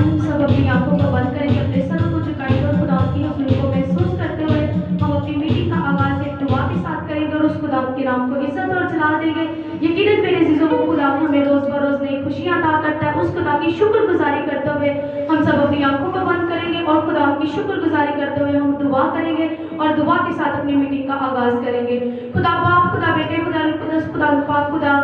हम सब अपनी आंखों को बंद करेंगे, अपने सर को झुकाएंगे और खुदा की हुजूर को महसूस करते हुए हम अपनी मीटिंग का आगाज एक दुआ के साथ करेंगे और उस खुदा के नाम को इज्जत और जलाल देंगे। यकीनन मेरे अजीजों को खुदा हमें रोज बरोज नई खुशियां अता करता है। उस खुदा की शुक्रगुजारी करते हुए हम सब अपनी आंखों को बंद करेंगे और खुदा की शुक्रगुजारी करते हुए हम दुआ करेंगे और दुआ के साथ अपनी मीटिंग का आगाज करेंगे। खुदा बाप, खुदा बेटे, खुदा कुदस, खुदा पाक, खुदा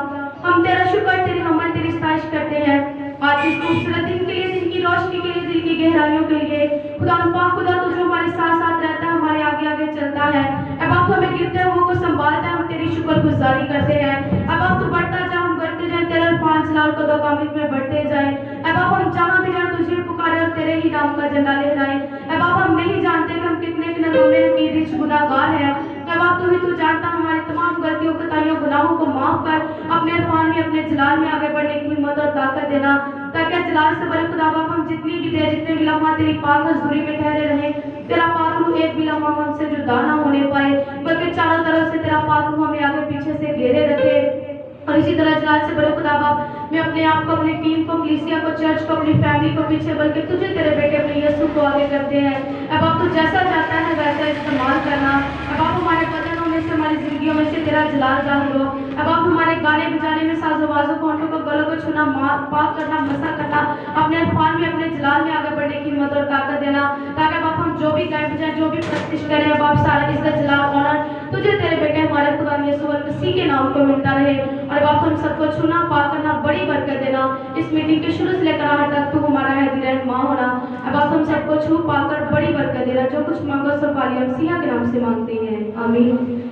हम तेरा शुक्र, तेरी हमद, तेरी सताइश करते हैं आज इस खूबसूरत दिन के लिए, दिन की रोशनी के लिए, दिल की गहराइयों के लिए। खुदा पाक, खुदा तू जो हमारे साथ साथ रहता है, हमारे आगे आगे चलता है। अब आप हमें गिरते हुए को संभालता है, हम तेरी शुक्रगुजारी करते हैं। अब आप तू बढ़ता जा, हम बढ़ते जाए, तेरे 5 लाल कदम कामिल में बढ़ते जाए। अब आप हम जहाँ भी जाए तुझे पुकारे और तेरे ही नाम का झंडा लहराए। अब आप हम नहीं जानते कि हम कितने दिनों में की रिच गुनाहगार हैं। अब आप तू जानता हमारी तमाम गलतियों, कोताहियों, गुनाहों को माफ कर अपने इरफान में, अपने जलाल में आगे बढ़ने की हिम्मत और ताकत देना, ताकि जलाल से बड़े खुदा बाप हम जितनी भी देर, जितने भी लम्हा तेरी पाक हजूरी में ठहरे रहे, तेरा पाक रूह एक भी लम्हा हमसे जुदा ना होने पाए, बल्कि चारों तरफ से तेरा पाक रूह हमें आगे पीछे से घेरे रखे। और इसी तरह जलाल से बड़े खुदा बाप मैं अपने आप को, अपनी टीम को, कलीसिया को, चर्च को, अपनी फैमिली को पीछे, बल्कि तुझे तेरे बेटे अपने यीशु को आगे करते हैं। अब आप तू जैसा चाहता है वैसा इस्तेमाल करना। अब आप हमारे बदनों में से, हमारी जिंदगियों में से तेरा जलाल जाहिर हो। अब आप हमारे गाने बजाने में, साजो बाजो, होंठों को, गलों को छूना, पाक करना, मसा करना, अपने इरफान में, अपने जलाल में आगे बढ़ने की हिम्मत और ताकत देना, ताकि अब हम जो भी गाए बजाए, जो भी प्रस्तिश करें, अब आप सारा इज्जत, जलाल, ऑनर तुझे तेरे बेटे हमारे खुदा यीशु मसीह के नाम को मिलता रहे। और अब आप हम सबको छूना, पाक करना, बड़ी बरकत देना। इस मीटिंग के शुरू से लेकर आखिर तक तू हमारा है रहनुमा होना। अब आप हम सबको छू पाकर बड़ी बरकत देना। जो कुछ मांगो सब पाली हम मसीहा के नाम से मांगते हैं, आमीन।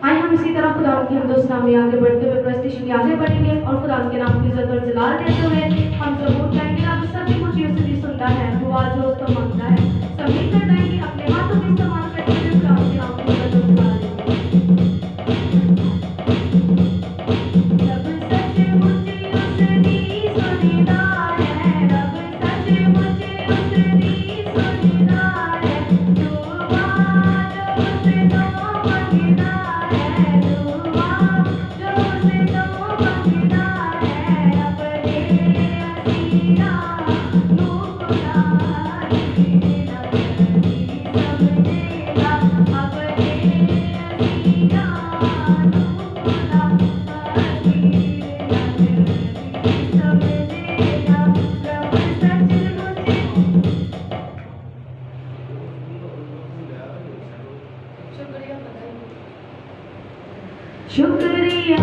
आइए हम इसी तरह खुदा की हमदोस्तां में आगे बढ़ते हुए प्रस्तिश में आगे बढ़ेंगे और खुदा के नाम की इज्जत और जलाल देते हुए हम जरूर कहेंगे आप सभी कुछ यूं से भी सुनता है, दुआ जो उसको मांगता है, सभी कर जाएंगे अपने हाथों का इस्तेमाल करते हुए खुदा के नाम की इज्जत और जलाल देंगे। शुक्रिया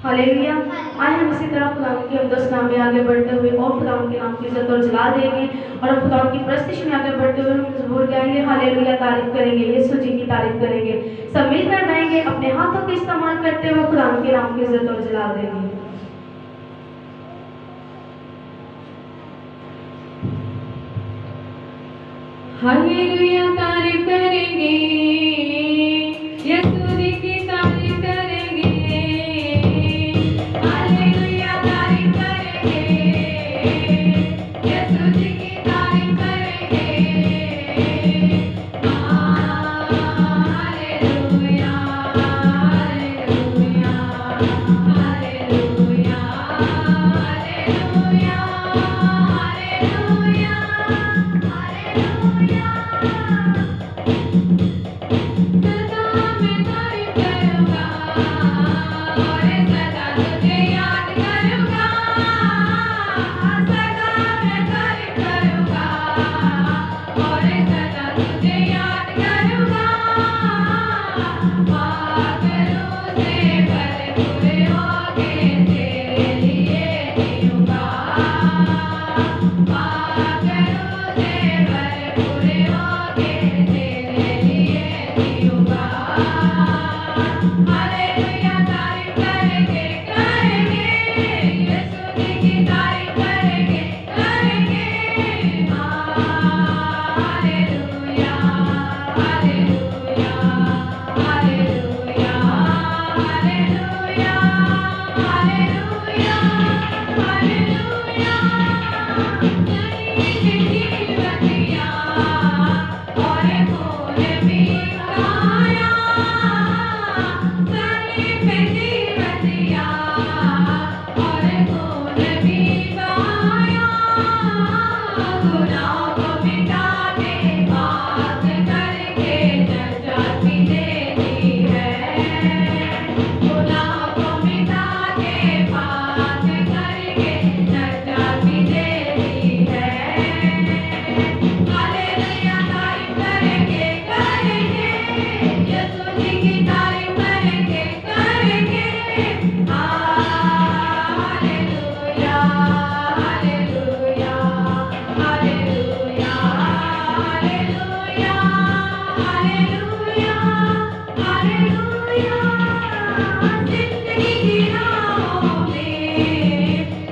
हालेलुया। आए हम इसी तरह खुदा की अक़दस नाम में आगे बढ़ते हुए और खुदा के नाम की इज्जत और जला देंगे और हम खुदा की प्रस्तिश में आगे बढ़ते हुए हम ज़बूर गाएंगे, हालेलुया, तारीफ करेंगे, यीशु जी की तारीफ करेंगे, सब मिलकर गाएंगे, अपने हाथों का इस्तेमाल करते हुए खुदा के नाम की इज्जत और जला देंगे। हालेलुया, तारीफ करेंगे, यीशु जी की तारीफ करेंगे। हालेलुया, तारीफ करेंगे, यीशु जी की तारीफ करेंगे। Hallelujah, hallelujah, hallelujah, hallelujah, hallelujah, hallelujah. सदा मैं तारीफ करूंगा और सदा तुझे याद करूंगा। सदा मैं तारीफ करूंगा और सदा तुझे याद करूंगा। पागलों से भरपूर होके तेरे लिए जीऊंगा। पागलों से भरपूर होके तेरे लिए जीऊंगा। हालेलुया, तारीफ करेंगे, करेंगे, यीशु जी की तारीफ करेंगे, करेंगे। Hallelujah, hallelujah, hallelujah, hallelujah, hallelujah, hallelujah. Jivitiya और खून भी बहाया, सलीब पे जीवतिया और खून भी बहाया। गुनाह को मिटा के पाक करके नजात भी दे दी है। गुनाह को मिटा के पाक करके नजात भी दे दी है। हालेलुया, तारीफ करेंगे, करेंगे, यीशु जी की तारीफ करेंगे, करेंगे। Hallelujah, hallelujah, hallelujah, hallelujah, hallelujah, hallelujah. जिंदगी की राहों में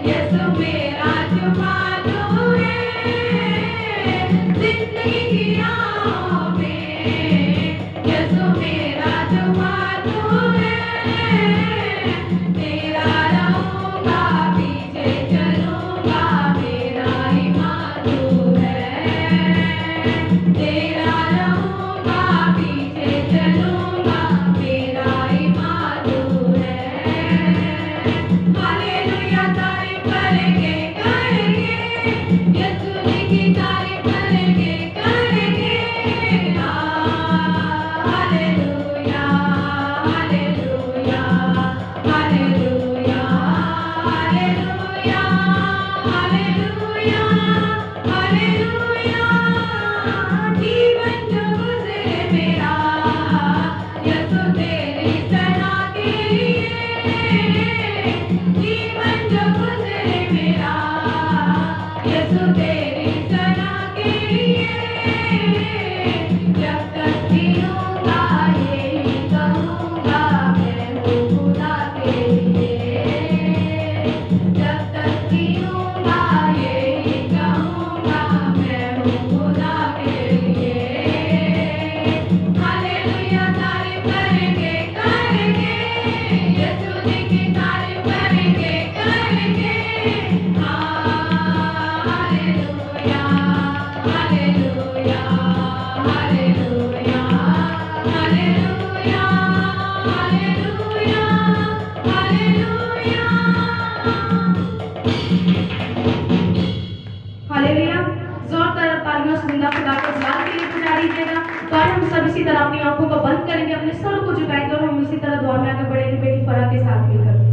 यीशु मेरा जुबान है। जिंदगी की राहों में यीशु मेरा जुबान है। तेरा रहूंगा, पीछे चलूंगा, मेरा ईमान तू है। तो आज हम सब इसी तरह अपनी आंखों को बंद करेंगे, अपने सर को झुकाएंगे और हम इसी तरह दुआ में आगे बढ़ेंगे बेटी फरा के साथ मिलकर।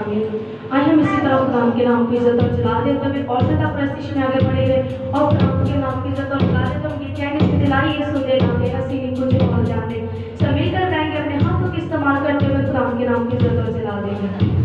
आमीन। आज हम इसी तरह खुदा के नाम की इज्जत और जलाल देते हुए और ज़्यादा प्रस्तिश में आगे बढ़ेंगे और खुदा के नाम की इज्जत और जलाल देते हुए ये कहेंगे कि दिलाई ये सुन दे नाम हसीनी कुछ और जाने सब मिलकर गाएंगे, अपने हाथों का इस्तेमाल करते हुए खुदा के नाम की इज्जत और जलाल देंगे।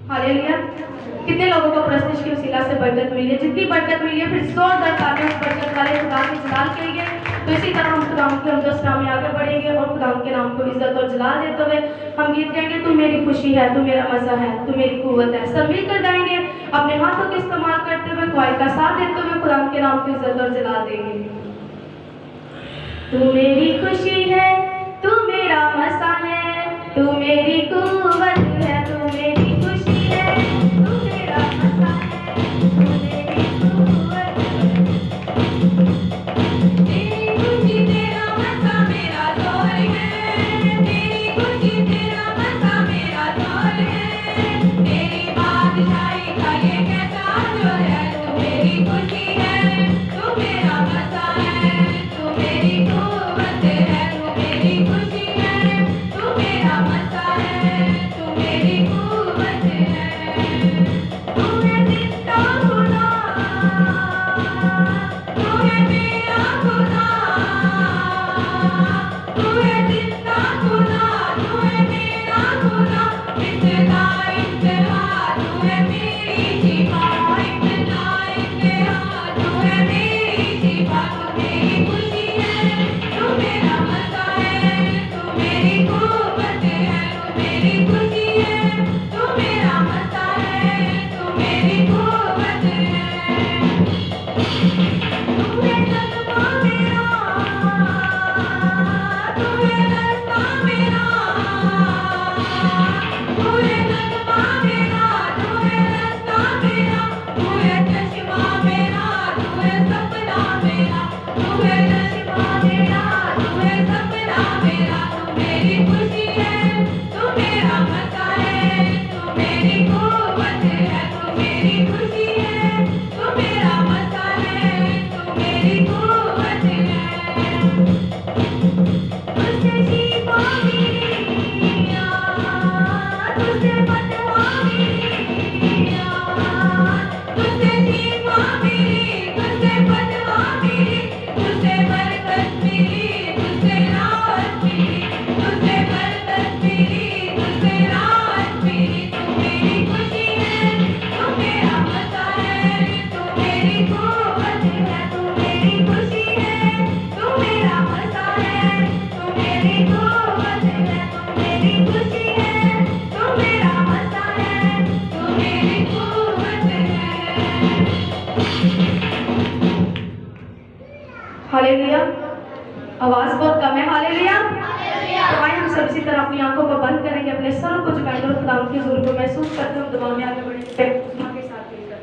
हालेलुया। कितने लोगों को प्रश्न की वसीला से बरकत मिली है? जितनी बरकत मिली है फिर जोरदार तालियां उस बरकत वाले खुदा के जलाल के लिए। तो इसी तरह हम खुदा के हम दोस्त में आगे बढ़ेंगे और खुदा के नाम को इज्जत और जलाल देते हुए हम गीत गाएंगे, तू मेरी खुशी है, तू मेरा मज़ा है, तू मेरी कुव्वत है। सब मिलकर गाएंगे अपने हाथों का इस्तेमाल करते हुए, क्वाइट का साथ देते हुए खुदा के नाम को इज्जत और जलाल देंगे। तू मेरी खुशी है, तू मेरा मज़ा है, तू मेरी कुव्वत है, तू मेरी खुशी है, तू मेरा मज़ा है, तू मेरी कुव्वत है। तेरी खुशी तेरा मज़ा मेरा दौर है, तेरी खुशी तेरा मज़ा मेरा दौर है, तेरी बादशाही का ये कैसा जोर है, तू मेरी खुशी है, तू मेरा मज़ा है, तू मेरी कुव्वत है, तू मेरी खुशी है, तू मेरा मज़ा है, तू मेरी कुव्वत है। तू है जिंदा खुदा, तू है मेरा खुदा, तू है जिंदा खुदा, तू है मेरा खुदा, इब्तिदा इंतहा, तू है मेरी शिफा, इब्तिदा इंतहा, तू है मेरी शिफा, तू मेरी खुशी है, तू मेरा मज़ा है, तू मेरी कुव्वत है, तू मेरी खुशी है, तू मेरा मज़ा है, तू मेरी कुव्वत है। तू है जज्बा मेरा, तू है रास्ता मेरा, तू है जज्बा मेरा, तू है रास्ता मेरा, तू है चश्मा मेरा, तू है सपना मेरा, तू है चश्मा मेरा, तू है सपना मेरा, तू मेरी खुशी है, तू मेरा मज़ा है, तू मेरी कुव्वत है, तू मेरी खुशी है, तू मेरा मज़ा है, तू मेरी कुव्वत है। तुझसे शिफा मिली, तुझसे फतवा मिली, तुझसे शिफा मिली, तुझसे फतवा मिली, तुझसे बरकत मिली, तुझसे राहत मिली, तुझसे बरकत मिली, तुझसे राहत मिली, तू मेरी खुशी है, तू मेरा मज़ा है, तू मेरी कुव्वत है, तू मेरी खुशी है, तू मेरा मज़ा है, तू मेरी कुव्वत है, तू मेरी खुशी है, तू मेरा मज़ा है, तू मेरी कुव्वत है। हालेलुया। आवाज बहुत कम है। हालेलुया। तो आइए हम सब इसी तरह अपनी आंखों को बंद करेंगे, अपने सरों को झुकाएंगे और खुदा के हुजूर को महसूस करते हुए दुआ में आगे बढ़ेंगे खुदा के साथ मिलकर।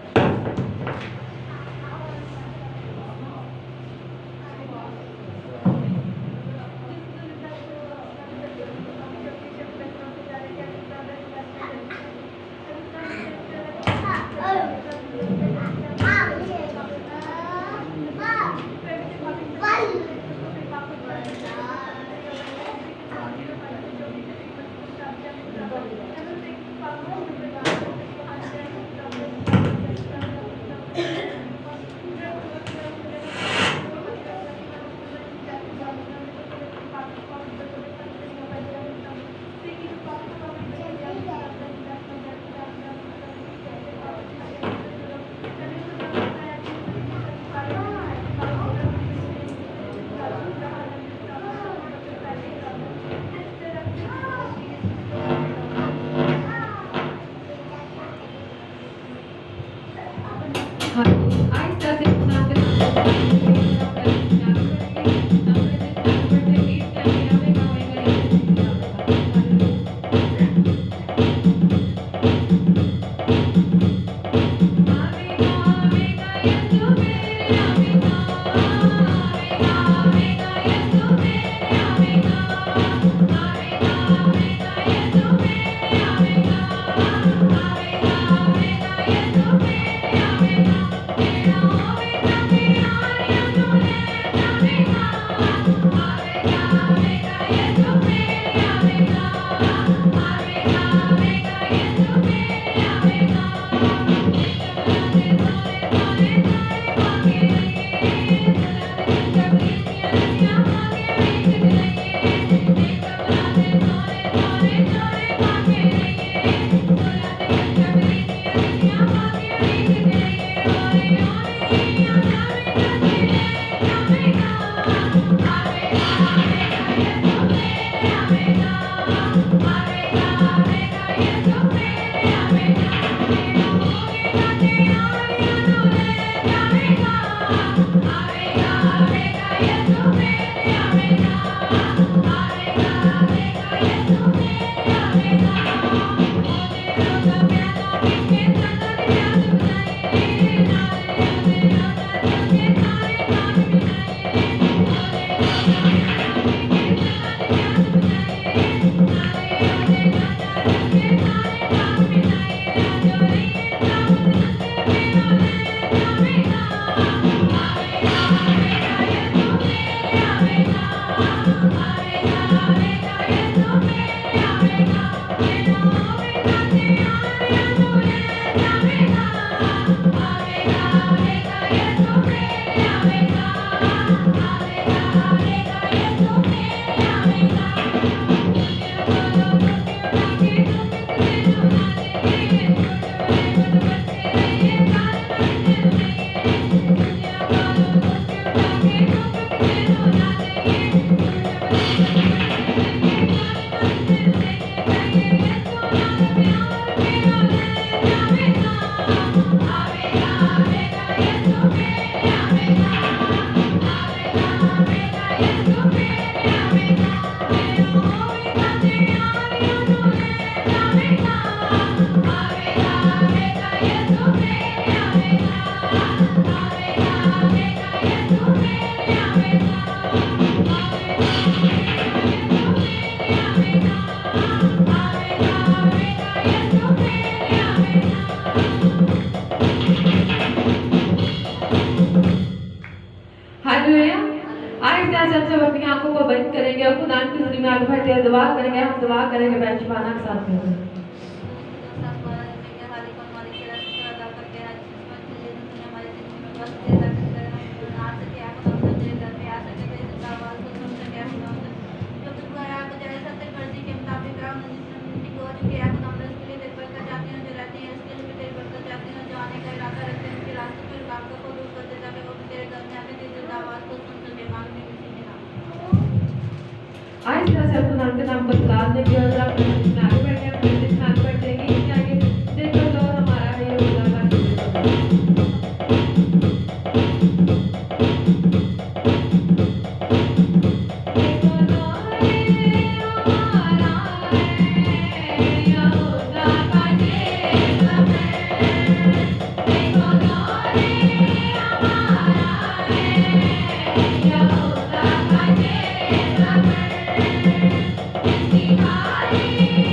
आहिस्ता से खुदा के सब सब अपनी आंखों को बंद करेंगे और खुदा की हजूरी में आगे बढ़ते हुए दुआ करेंगे। हम दुआ करेंगे बेंच पाना के साथ में। आइए इस तरह से खुदा के नाम को बुलाने की और अपने में आगे बढ़ेंगे, अपने में आगे बढ़ेंगे। इसके आगे देखो जो हमारा है ये खुदा का Hare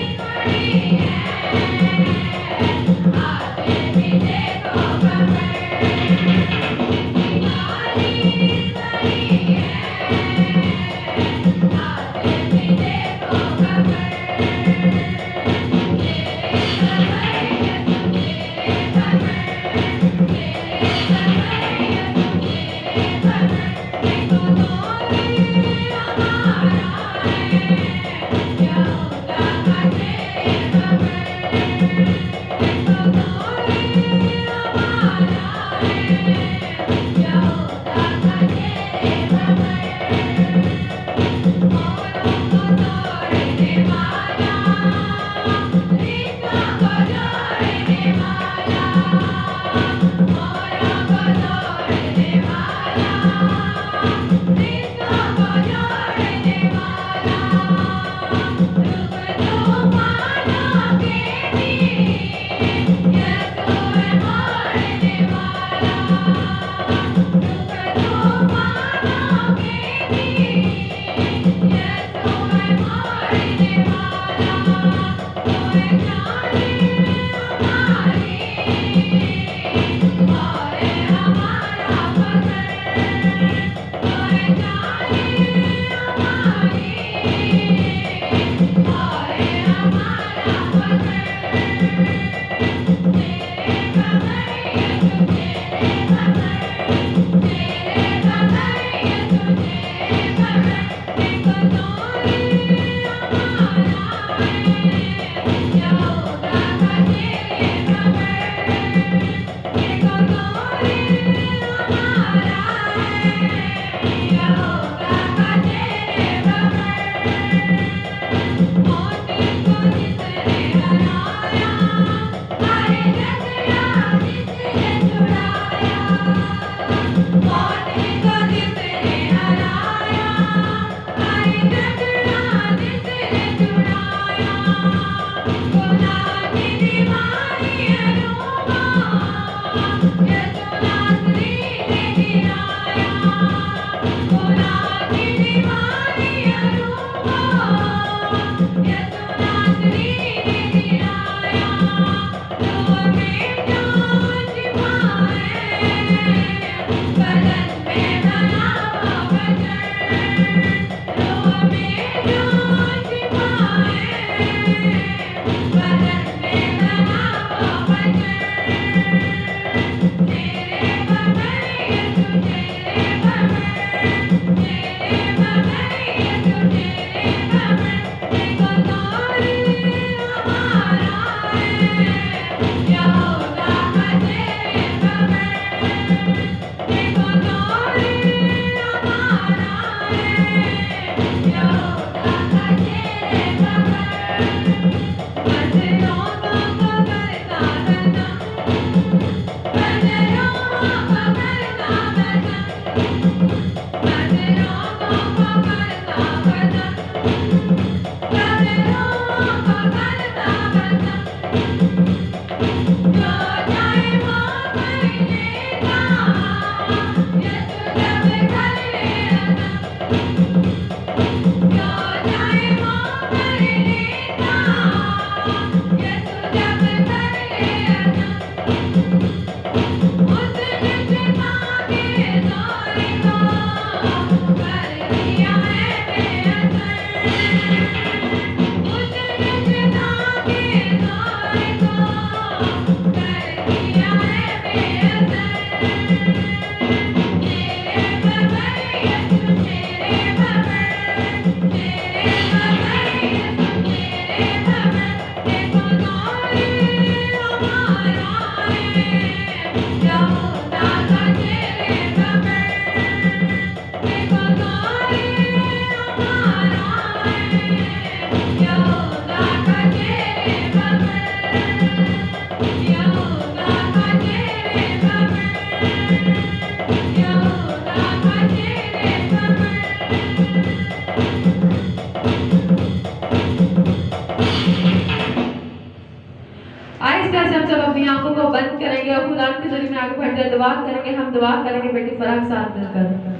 की जोड़ी में आगे बढ़ते हैं, दुआ करेंगे, हम दुआ करेंगे बेटी फराग साथ मिलकर।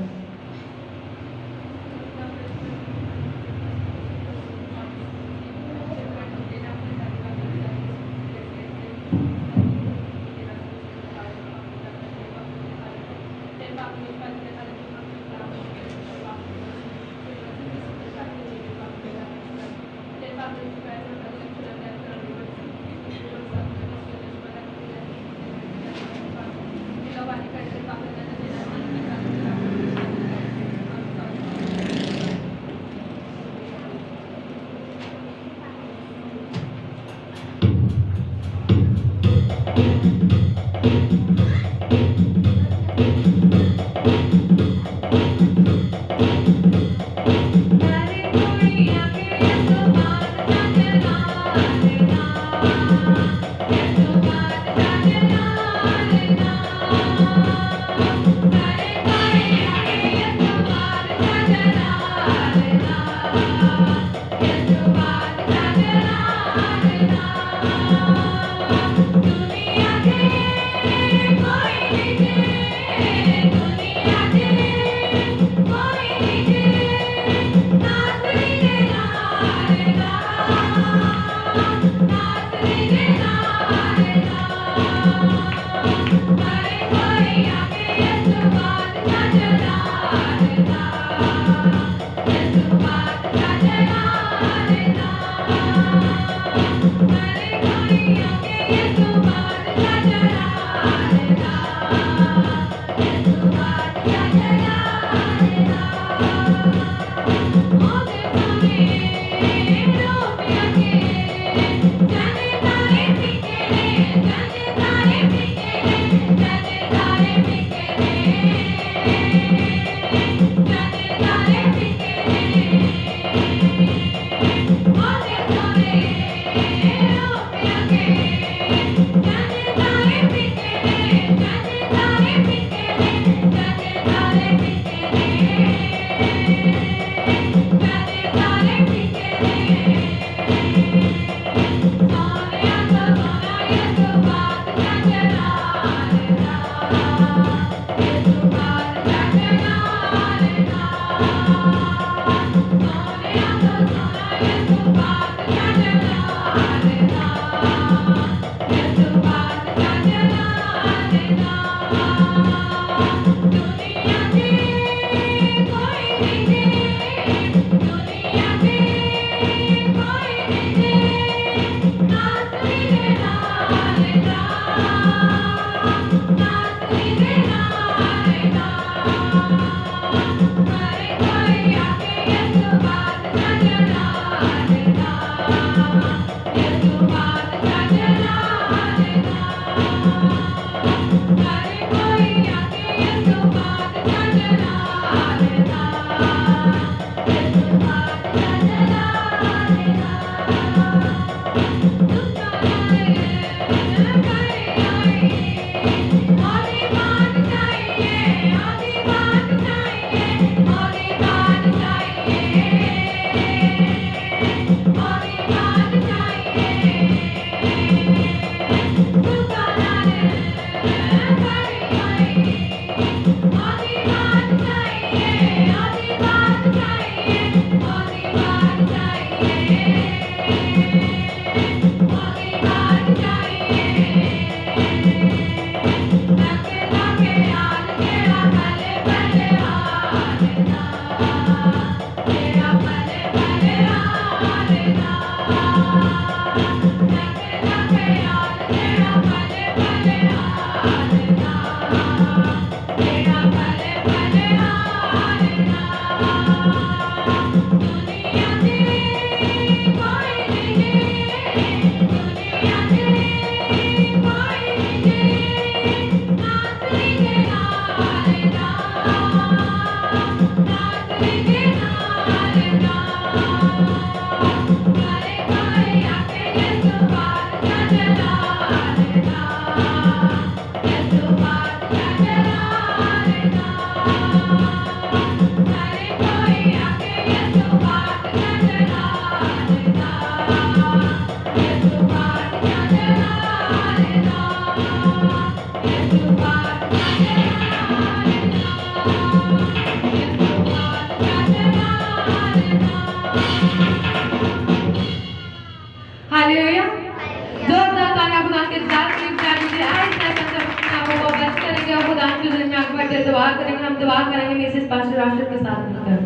फिर दुआ करेंगे, हम दुआ करेंगे मिसेस पास्टर राशिद के साथ मिलकर।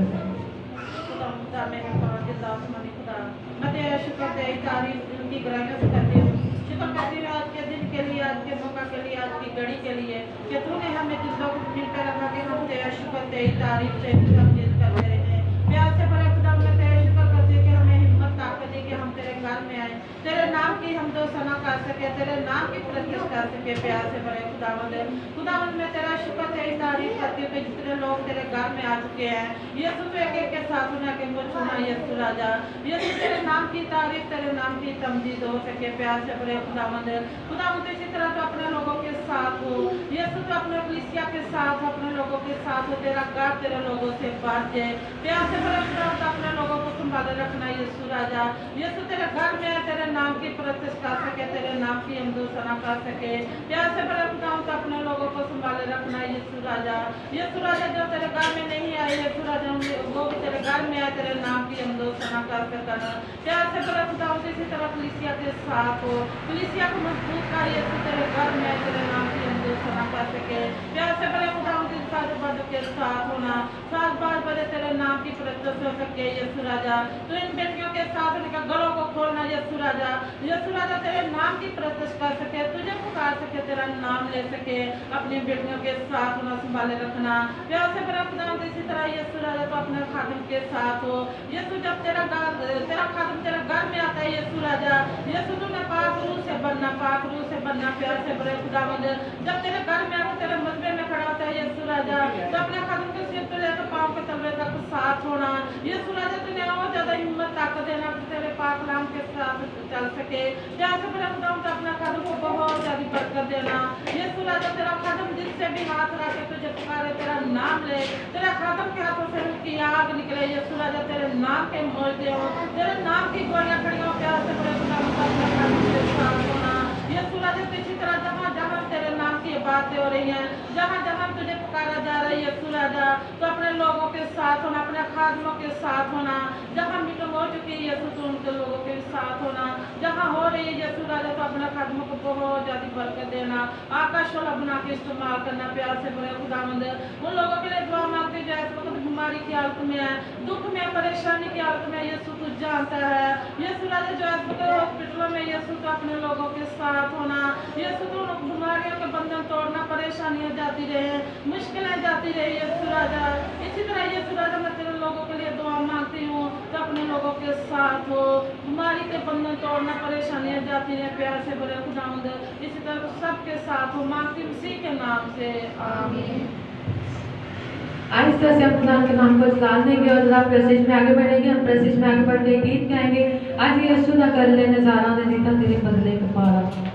खुदा में जिंदा आसमानी खुदा, मैं तेरा शुक्र तेरी तारीफ उनकी ग्रहण करती हूँ। शुक्र करती हूँ आज के दिन के लिए, आज के मौका के लिए, आज की घड़ी के लिए कि तूने हमें जिन लोगों को मिलकर रखा कि हम तेरा शुक्र तेरी तारीफ तेरी तमजीद करते रहे। प्यार से भरे खुदा, मैं तेरा शुक्र करती हूँ कि हमें हिम्मत ताकत दी कि हम तेरे घर में आए, तेरे नाम की हम दो सना कर सके, तेरे नाम की प्रतिष्ठा कर सके। प्यार से भरे खुदावंद मैं तेरा शुक्र तेरी तारीफ करती हूँ कि जितने लोग तेरे घर में आ चुके हैं, यीशु तो एक एक के साथ उन्हें के मुझ चुना यीशु राजा, यीशु तेरे नाम की तारीफ तेरे नाम की तमजीद हो सके। प्यार से भरे खुदावंद इसी तरह तो अपने लोगों के साथ हो, यीशु तो अपने कलीसिया के साथ अपने लोगों के साथ हो, तेरा घर तेरे लोगों से बात जाए। प्यार से भरे खुदावंद अपने लोगों को संभाले रखना यीशु राजा, यीशु तेरे घर में तेरे नाम की प्रतिष्ठा कर सके, तेरे नाम की हम दूसरा कर सके। प्यार से भरे खुदावंद अपने लोगों को संभाले रखना यीशु राजा, यीशु राजा जो तेरे घर में नहीं आए यीशु राजा वो भी तेरे घर में आए, तेरे नाम की हम दूसरा कर सकना। प्यार से भरे खुदावंद इसी तरह कलीसिया के साथ हो, कलीसिया को मजबूत कर यीशु तेरे घर में आए, तेरे नाम की हम दूसरा कर सके। प्यार से भरे खुदावंद साथ बड़ के साथ होना, साथ बार बड़े तेरे नाम की प्रतिष्ठा हो सके यीशु राजा। तो इन बेटियों के साथ उनका गलों को खोलना यीशु राजा, यीशु राजा तेरे नाम की प्रतिष्ठा कर सके, तुझे पुकार सके, तेरा नाम ले सके, अपनी बेटियों के साथ उन्हें संभाले रखना। प्यार से भरा खुदावंद इसी तरह यीशु राजा तो अपने खादिम के साथ हो, यीशु जब तेरा खादिम तेरा घर में आता है यीशु राजा, यीशु तूने पाक रूह से बनना, पाक रूह से बनना। प्यार से भरे खुदावंद जब तेरे घर में आकर तेरे मजबे में खड़ा होता है यीशु राजा, तो अपने खादिम के सिर से लेकर पाँव के तलवे तक साथ होना यीशु राजा, तूने और ज्यादा हिम्मत ताकत देना कि तेरे पाक नाम के साथ चल सके। प्यार से भरे खुदावंद अपना खादिम को बहुत ज्यादा बरकत देना यीशु राजा, तेरा खादिम जिससे भी हाथ रखे तुझे पुकारे, तेरा नाम ले, तेरा खादिम के हाथों से उसकी आग निकले यीशु राजा, तेरे नाम के मोर्चे हो, तेरे नाम की गोलियां खड़ी हो। प्यार से भरे खुदावंद अपना खादिम के साथ होना यीशु राजा, इसी तरह जहाँ जहाँ तेरे नाम की बातें हो रही हैं, जहाँ जहाँ तुझे पुकारा जा रहा है यीशु राजा, तो अपने लोगों के साथ होना, अपने खादिमों के साथ होना, जहाँ मीटिंग हो चुकी है यीशु तो उनके लोगों के साथ होना, जहाँ हो रही है यीशु राजा तो अपने खादिमों को बहुत ज्यादा बरकत देना, आकाश वाला बना के इस्तेमाल करना। प्यार से भरे खुदावंद उन लोगों के लिए दुआ मांगते जो इस वक्त बीमारी की हालत में है, दुख में, परेशानी की हालत में, यीशु तू जानता है यीशु राजा, जो इस वक्त हॉस्पिटलों में यीशु तो अपने लोगों के साथ होना, यीशु तो बीमारियों के बंधन तोड़ना, परेशानियां जाती रहे, मुश्किलें जाती रहे यीशु राजा। इसी तरह यीशु राजा मैं तेरे लोगों के लिए दुआ मांगती हूँ तो अपने लोगों के साथ हो, बीमारी के बंधन तोड़ना, परेशानियां जाती रहे। प्यार से भरे खुदावंद इसी तरह सबके साथ हो, मांगती हूँ उसी के नाम से, आमीन। आहिस्ता से हम खुदा के नाम को जलाल देंगे और जरा प्रेसिज में आगे बढ़ेंगे। हम प्रेसिज में आगे बढ़ के गीत गाएंगे, आज ये सुधा कर ले नजारा ने जीता तेरे बदले का पारा।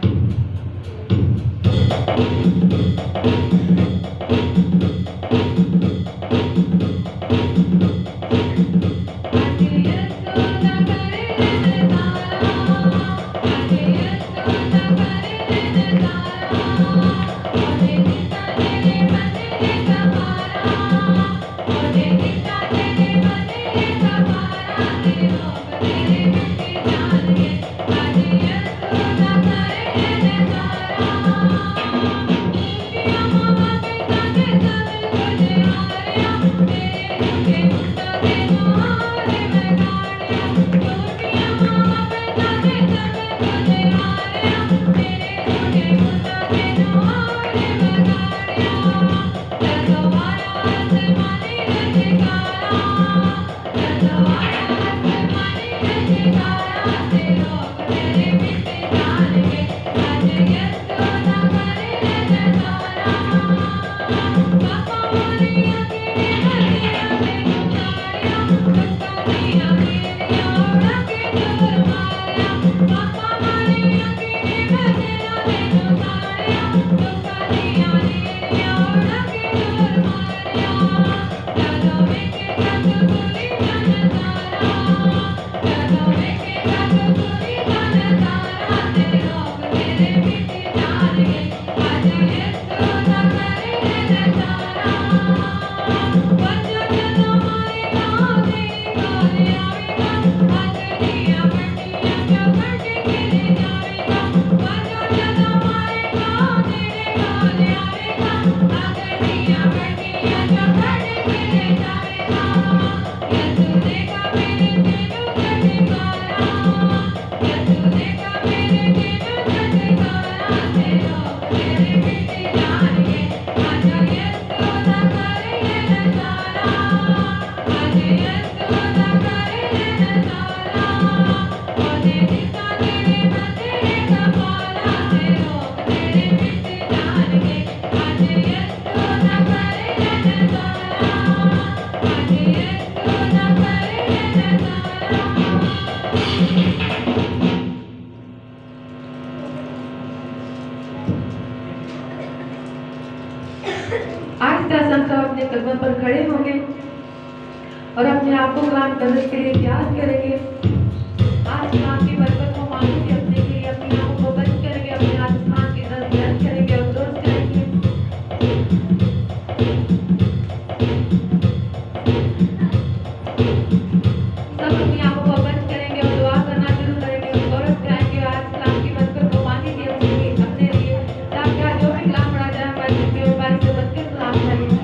आज दस हम सब अपने कदमों पर खड़े होंगे और अपने आप को कलाम करने के लिए तैयार करेंगे। आज कलाम की बरकत को मांगेंगे, अपने लिए अपनी आंखों को बंद करेंगे, अपने आसमान की तरफ ध्यान करेंगे और दोस्त करेंगे। सब अपनी आंखों को बंद करेंगे और दुआ करना शुरू करेंगे और दोस्त करेंगे। आज कलाम की बरकत को मांगेंगे अपने लिए, ताकि आज जो भी कलाम पढ़ा जाए हमारे दिल में बारी से बनकर कलाम करेंगे।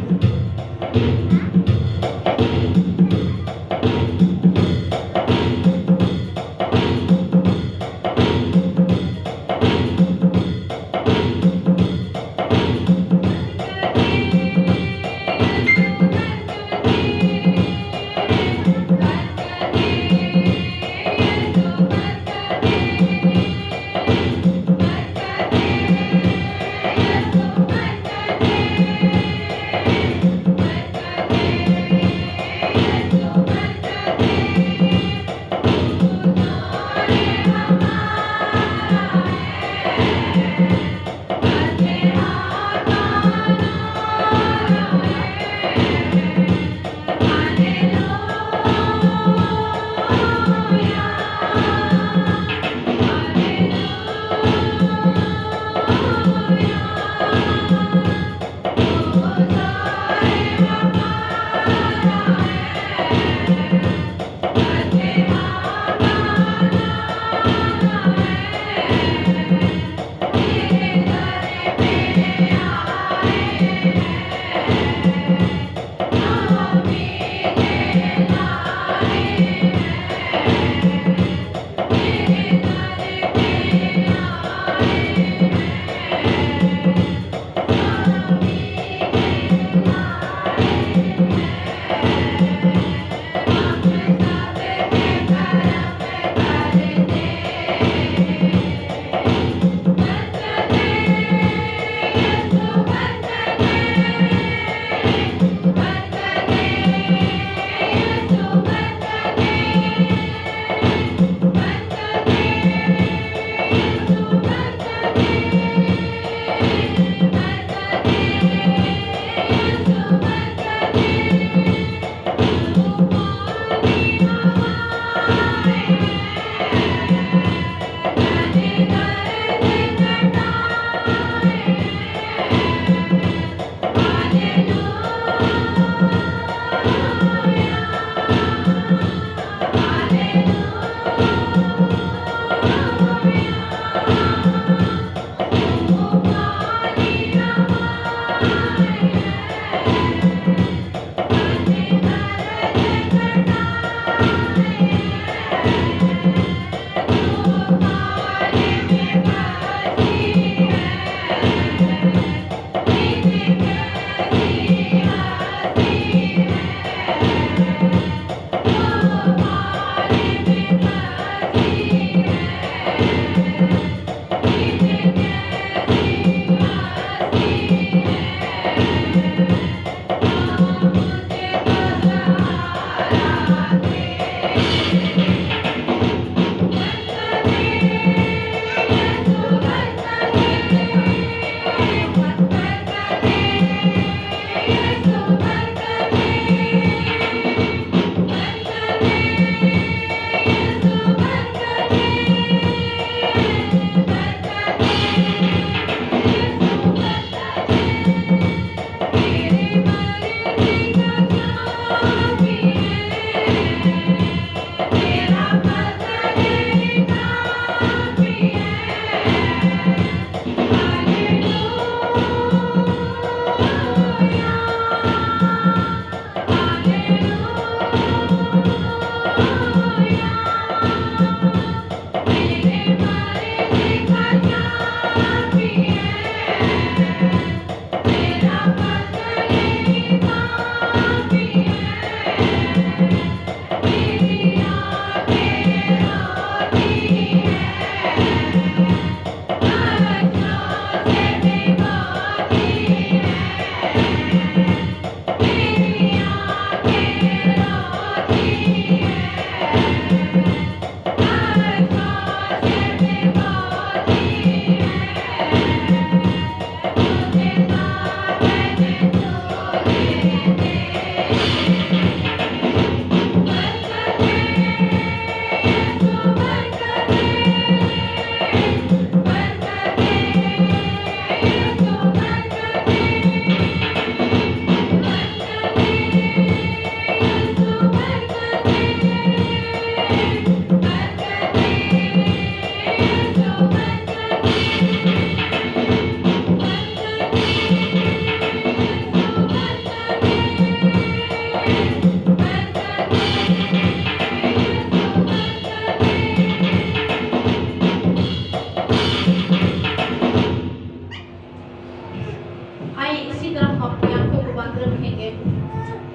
हम अपनी आंखों को बंद रखेंगे,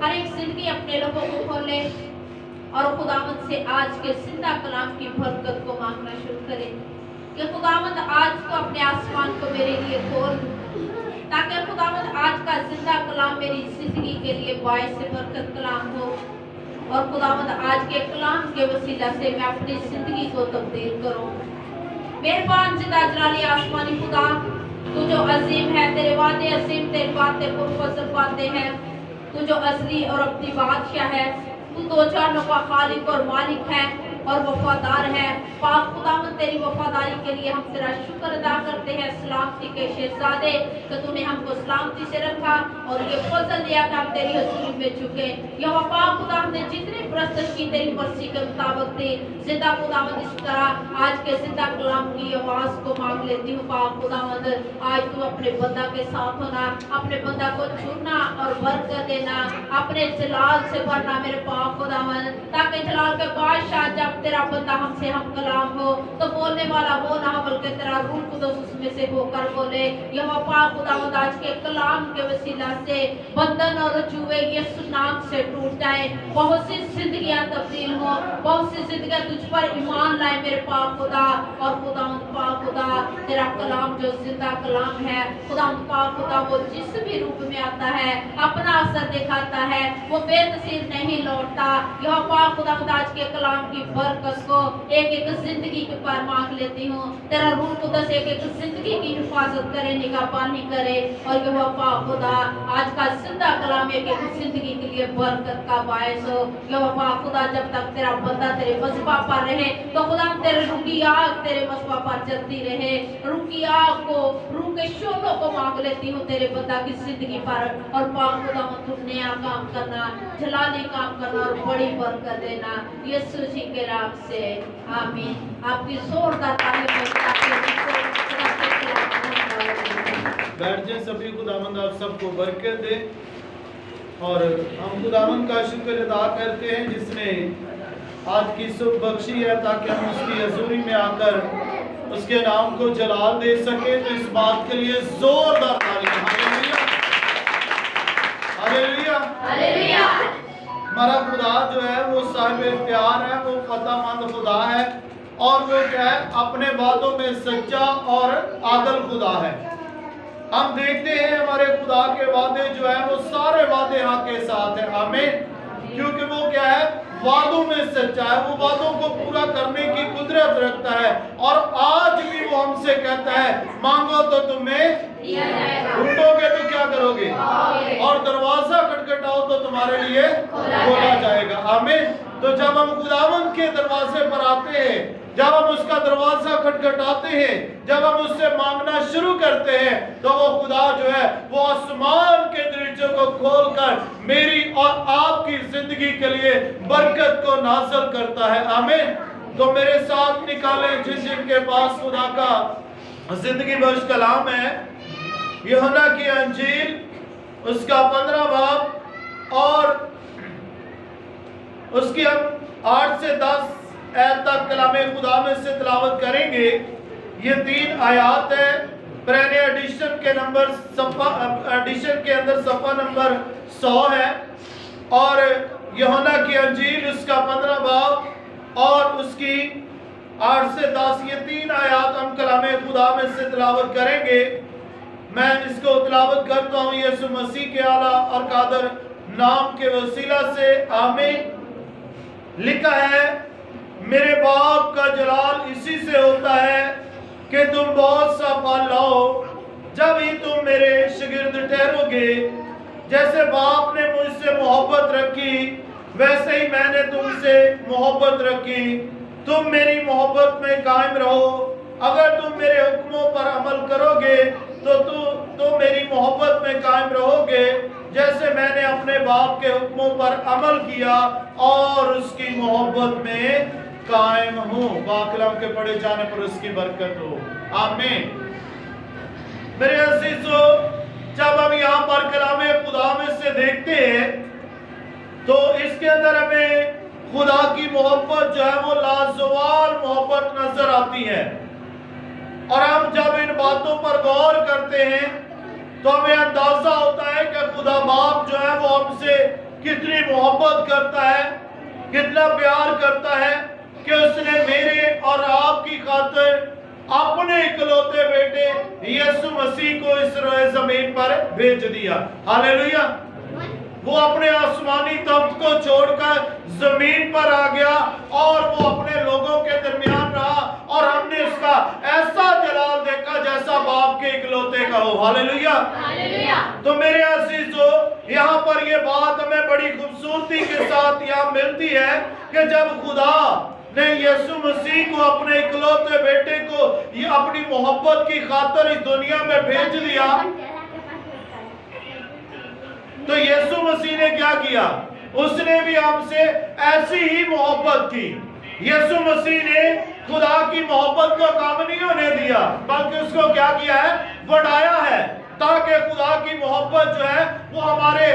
हर एक जिंदगी अपने लोगों को खोले और खुदावंद से आज के जिंदा कलाम की बरकत को मांगना शुरू करें कि खुदावंद आज को अपने आसमान को मेरे लिए खोल, ताकि खुदावंद आज का जिंदा कलाम मेरी जिंदगी के लिए बायस बरकत कलाम हो। और खुदावंद आज के कलाम के वसीला से मैं अपनी जिंदगी को तब्दील करूं। मेहरबान जिंदा जलाली आसमानी खुदा, तू जो अजीम है, तेरे वादे अजीम, तेरी बातें पुरफज़ल बातें हैं। तू जो असली और अपनी बादशाह है, तू दो चारों का खालिक और मालिक है और वफादार है। पाक खुदावंद तेरी वफादारी के लिए हम तेरा शुक्र अदा करते हैं। सलामती के शहजादे कि तूने हमको सलामती से रखा और ये फजल दिया कि हम तेरी हजूरी में झुके। यह पाक खुदावंद ने जितनी प्रस्तुत की तेरी मर्जी के मुताबिक थी, जिंदा खुदावंद इस तरह आज के जिंदा कलाम की आवाज को मांग लेती हूँ। पाक खुदावंद आज तू अपने बंदा के साथ होना, अपने बंदा को छूना और बरकत देना, अपने जलाल से भरना मेरे पाक खुदावंद, ताकि जलाल के बादशाह जब तेरा बंदा हमसे हम कलाम हो तो बोलने वाला वो ना हो बल्कि तेरा रूह कुदस उसमें से होकर बोले। यह पाक खुदावंद आज के कलाम के वसीला से बंधन और जुए यीशु नाम से टूट जाए। बहुत सी जिंदगियां तब्दील हो, बहुत सी जिंदगियां तुझ पर ईमान लाए मेरे पाक खुदा। और खुदावंद पाक खुदा तेरा कलाम जो जिंदा कलाम है खुदावंद पाक खुदा, वो जिस भी रूप में आता है अपना असर दिखाता है, वो बेनसीब नहीं लौटता। यह पाक खुदावंद आज के कलाम की बरकत को एक एक जिंदगी के पर मांग लेती हूँ। तेरा रूह कुदस एक एक जिंदगी की हिफाजत करे, निगाहबानी करे। और यह पाक खुदा आज का जिंदा कलाम एक एक जिंदगी के लिए बरकत का बायस हो। यह पाक खुदा जब तक तेरा बंदा तेरे मसबा पर रहे तो खुदा तेरे रूह की आग तेरे मसबा पर जलती रहे। रूह की आग को, रूह के शोलों को मांग लेती हूँ तेरे बंदा की जिंदगी पर। और पाक खुदा तू नया काम करना, जलाली काम करना और बड़ी बरकत देना यीशु जी के नाम से, आमीन। आपकी जोरदार तालियों बैठ जाए सभी। खुदावंद आप सबको बरकत दे और हम खुदावंद का शुक्र अदा करते हैं जिसने आज की सुबह बख्शी है ताकि हम उसकी हजूरी में आकर उसके नाम को जलाल दे सके। तो इस बात के लिए जोरदार तालियां। Hallelujah, hallelujah, hallelujah. हमारा खुदा जो है वो साहिब इख्तियार है, वो फतहमंद खुदा है और वो क्या है, अपने वादों में सच्चा और आदल खुदा है। हम देखते हैं हमारे खुदा के वादे जो है वो सारे वादे यहाँ के साथ हैं, आमीन। क्योंकि वो क्या है, वादों में सच्चा है, वो वादों को पूरा करने की कुदरत रखता है। और आज भी वो हमसे कहता है मांगो तो तुम्हें ढूंढोगे तो क्या करोगे, और दरवाजा खटखटाओ तो तुम्हारे लिए खोला जाएगा, आमीन। तो जब हम खुदावंद के दरवाजे पर आते हैं, जब हम उसका दरवाजा खटखटाते हैं, जब हम उससे मांगना शुरू करते हैं, तो वो खुदा जो है वो आसमान के दरवाजों को खोलकर मेरी और आपकी जिंदगी के लिए बरकत को नाज़िल करता है, आमीन। तो मेरे साथ निकाले जिन जिनके पास खुदा का जिंदगी बख्श कलाम है, यूहन्ना की अंजील उसका 15 बाब और उसकी हम 8 से 10 ऐत तक कलामे खुदा में से तिलावत करेंगे। ये 3 आयात है। पुराने एडिशन के नंबर एडिशन के अंदर सफ़ा नंबर 100 है और यूहन्ना की अंजील उसका 15 बाब और उसकी 8 से 10 ये 3 आयात हम कलामे खुदा में से तिलावत करेंगे। मैं इसको तिलावत करता हूँ यीशु मसीह के आला और कादर नाम के वसीला से, आमीन। लिखा है, मेरे बाप का जलाल इसी से होता है कि तुम बहुत सा फल लाओ, जब ही तुम मेरे शागिर्द ठहरोगे। जैसे बाप ने मुझसे मोहब्बत रखी वैसे ही मैंने तुमसे मोहब्बत रखी। तुम मेरी मोहब्बत में कायम रहो। अगर तुम मेरे हुक्मों पर अमल करोगे तो मेरी मोहब्बत में कायम रहोगे, जैसे मैंने अपने बाप के हुक्मों पर अमल किया और उसकी मोहब्बत में कायम हूँ। बाकलाम के पढ़े जाने पर उसकी बरकत हो, आमीन। मेरे अजीजों, जब हम यहाँ पर कलामे खुदा में से देखते हैं तो इसके अंदर हमें खुदा की मोहब्बत जो है वो लाजवाल मोहब्बत नजर आती है। और हम जब इन बातों पर गौर करते हैं तो हमें अंदाजा होता है कि खुदा बाप जो है वो हमसे कितनी मोहब्बत करता है, कितना प्यार करता है कि उसने मेरे और आपकी खातिर अपने इकलौते बेटे यीशु मसीह को इस रोए जमीन पर भेज दिया। हालेलुया। वो अपने आसमानी तख्त को छोड़कर जमीन पर आ गया और वो अपने लोगों के दरमियान रहा और हमने उसका ऐसा जलाल देखा जैसा बाप के इकलौते का हो। हालेलुया। तो मेरे अजीजों, यहाँ पर ये बात हमें बड़ी खूबसूरती के साथ यहाँ मिलती है कि जब खुदा ने यीशु मसीह को अपने इकलौते बेटे को ये अपनी मोहब्बत की खातिर इस दुनिया में भेज दिया, तो यीशु मसीह ने क्या किया? उसने भी हमसे ऐसी ही मोहब्बत की। यीशु मसीह ने खुदा की मोहब्बत को कम नहीं होने दिया, बल्कि उसको क्या किया है? बढ़ाया है, ताकि खुदा की मोहब्बत जो है वो हमारे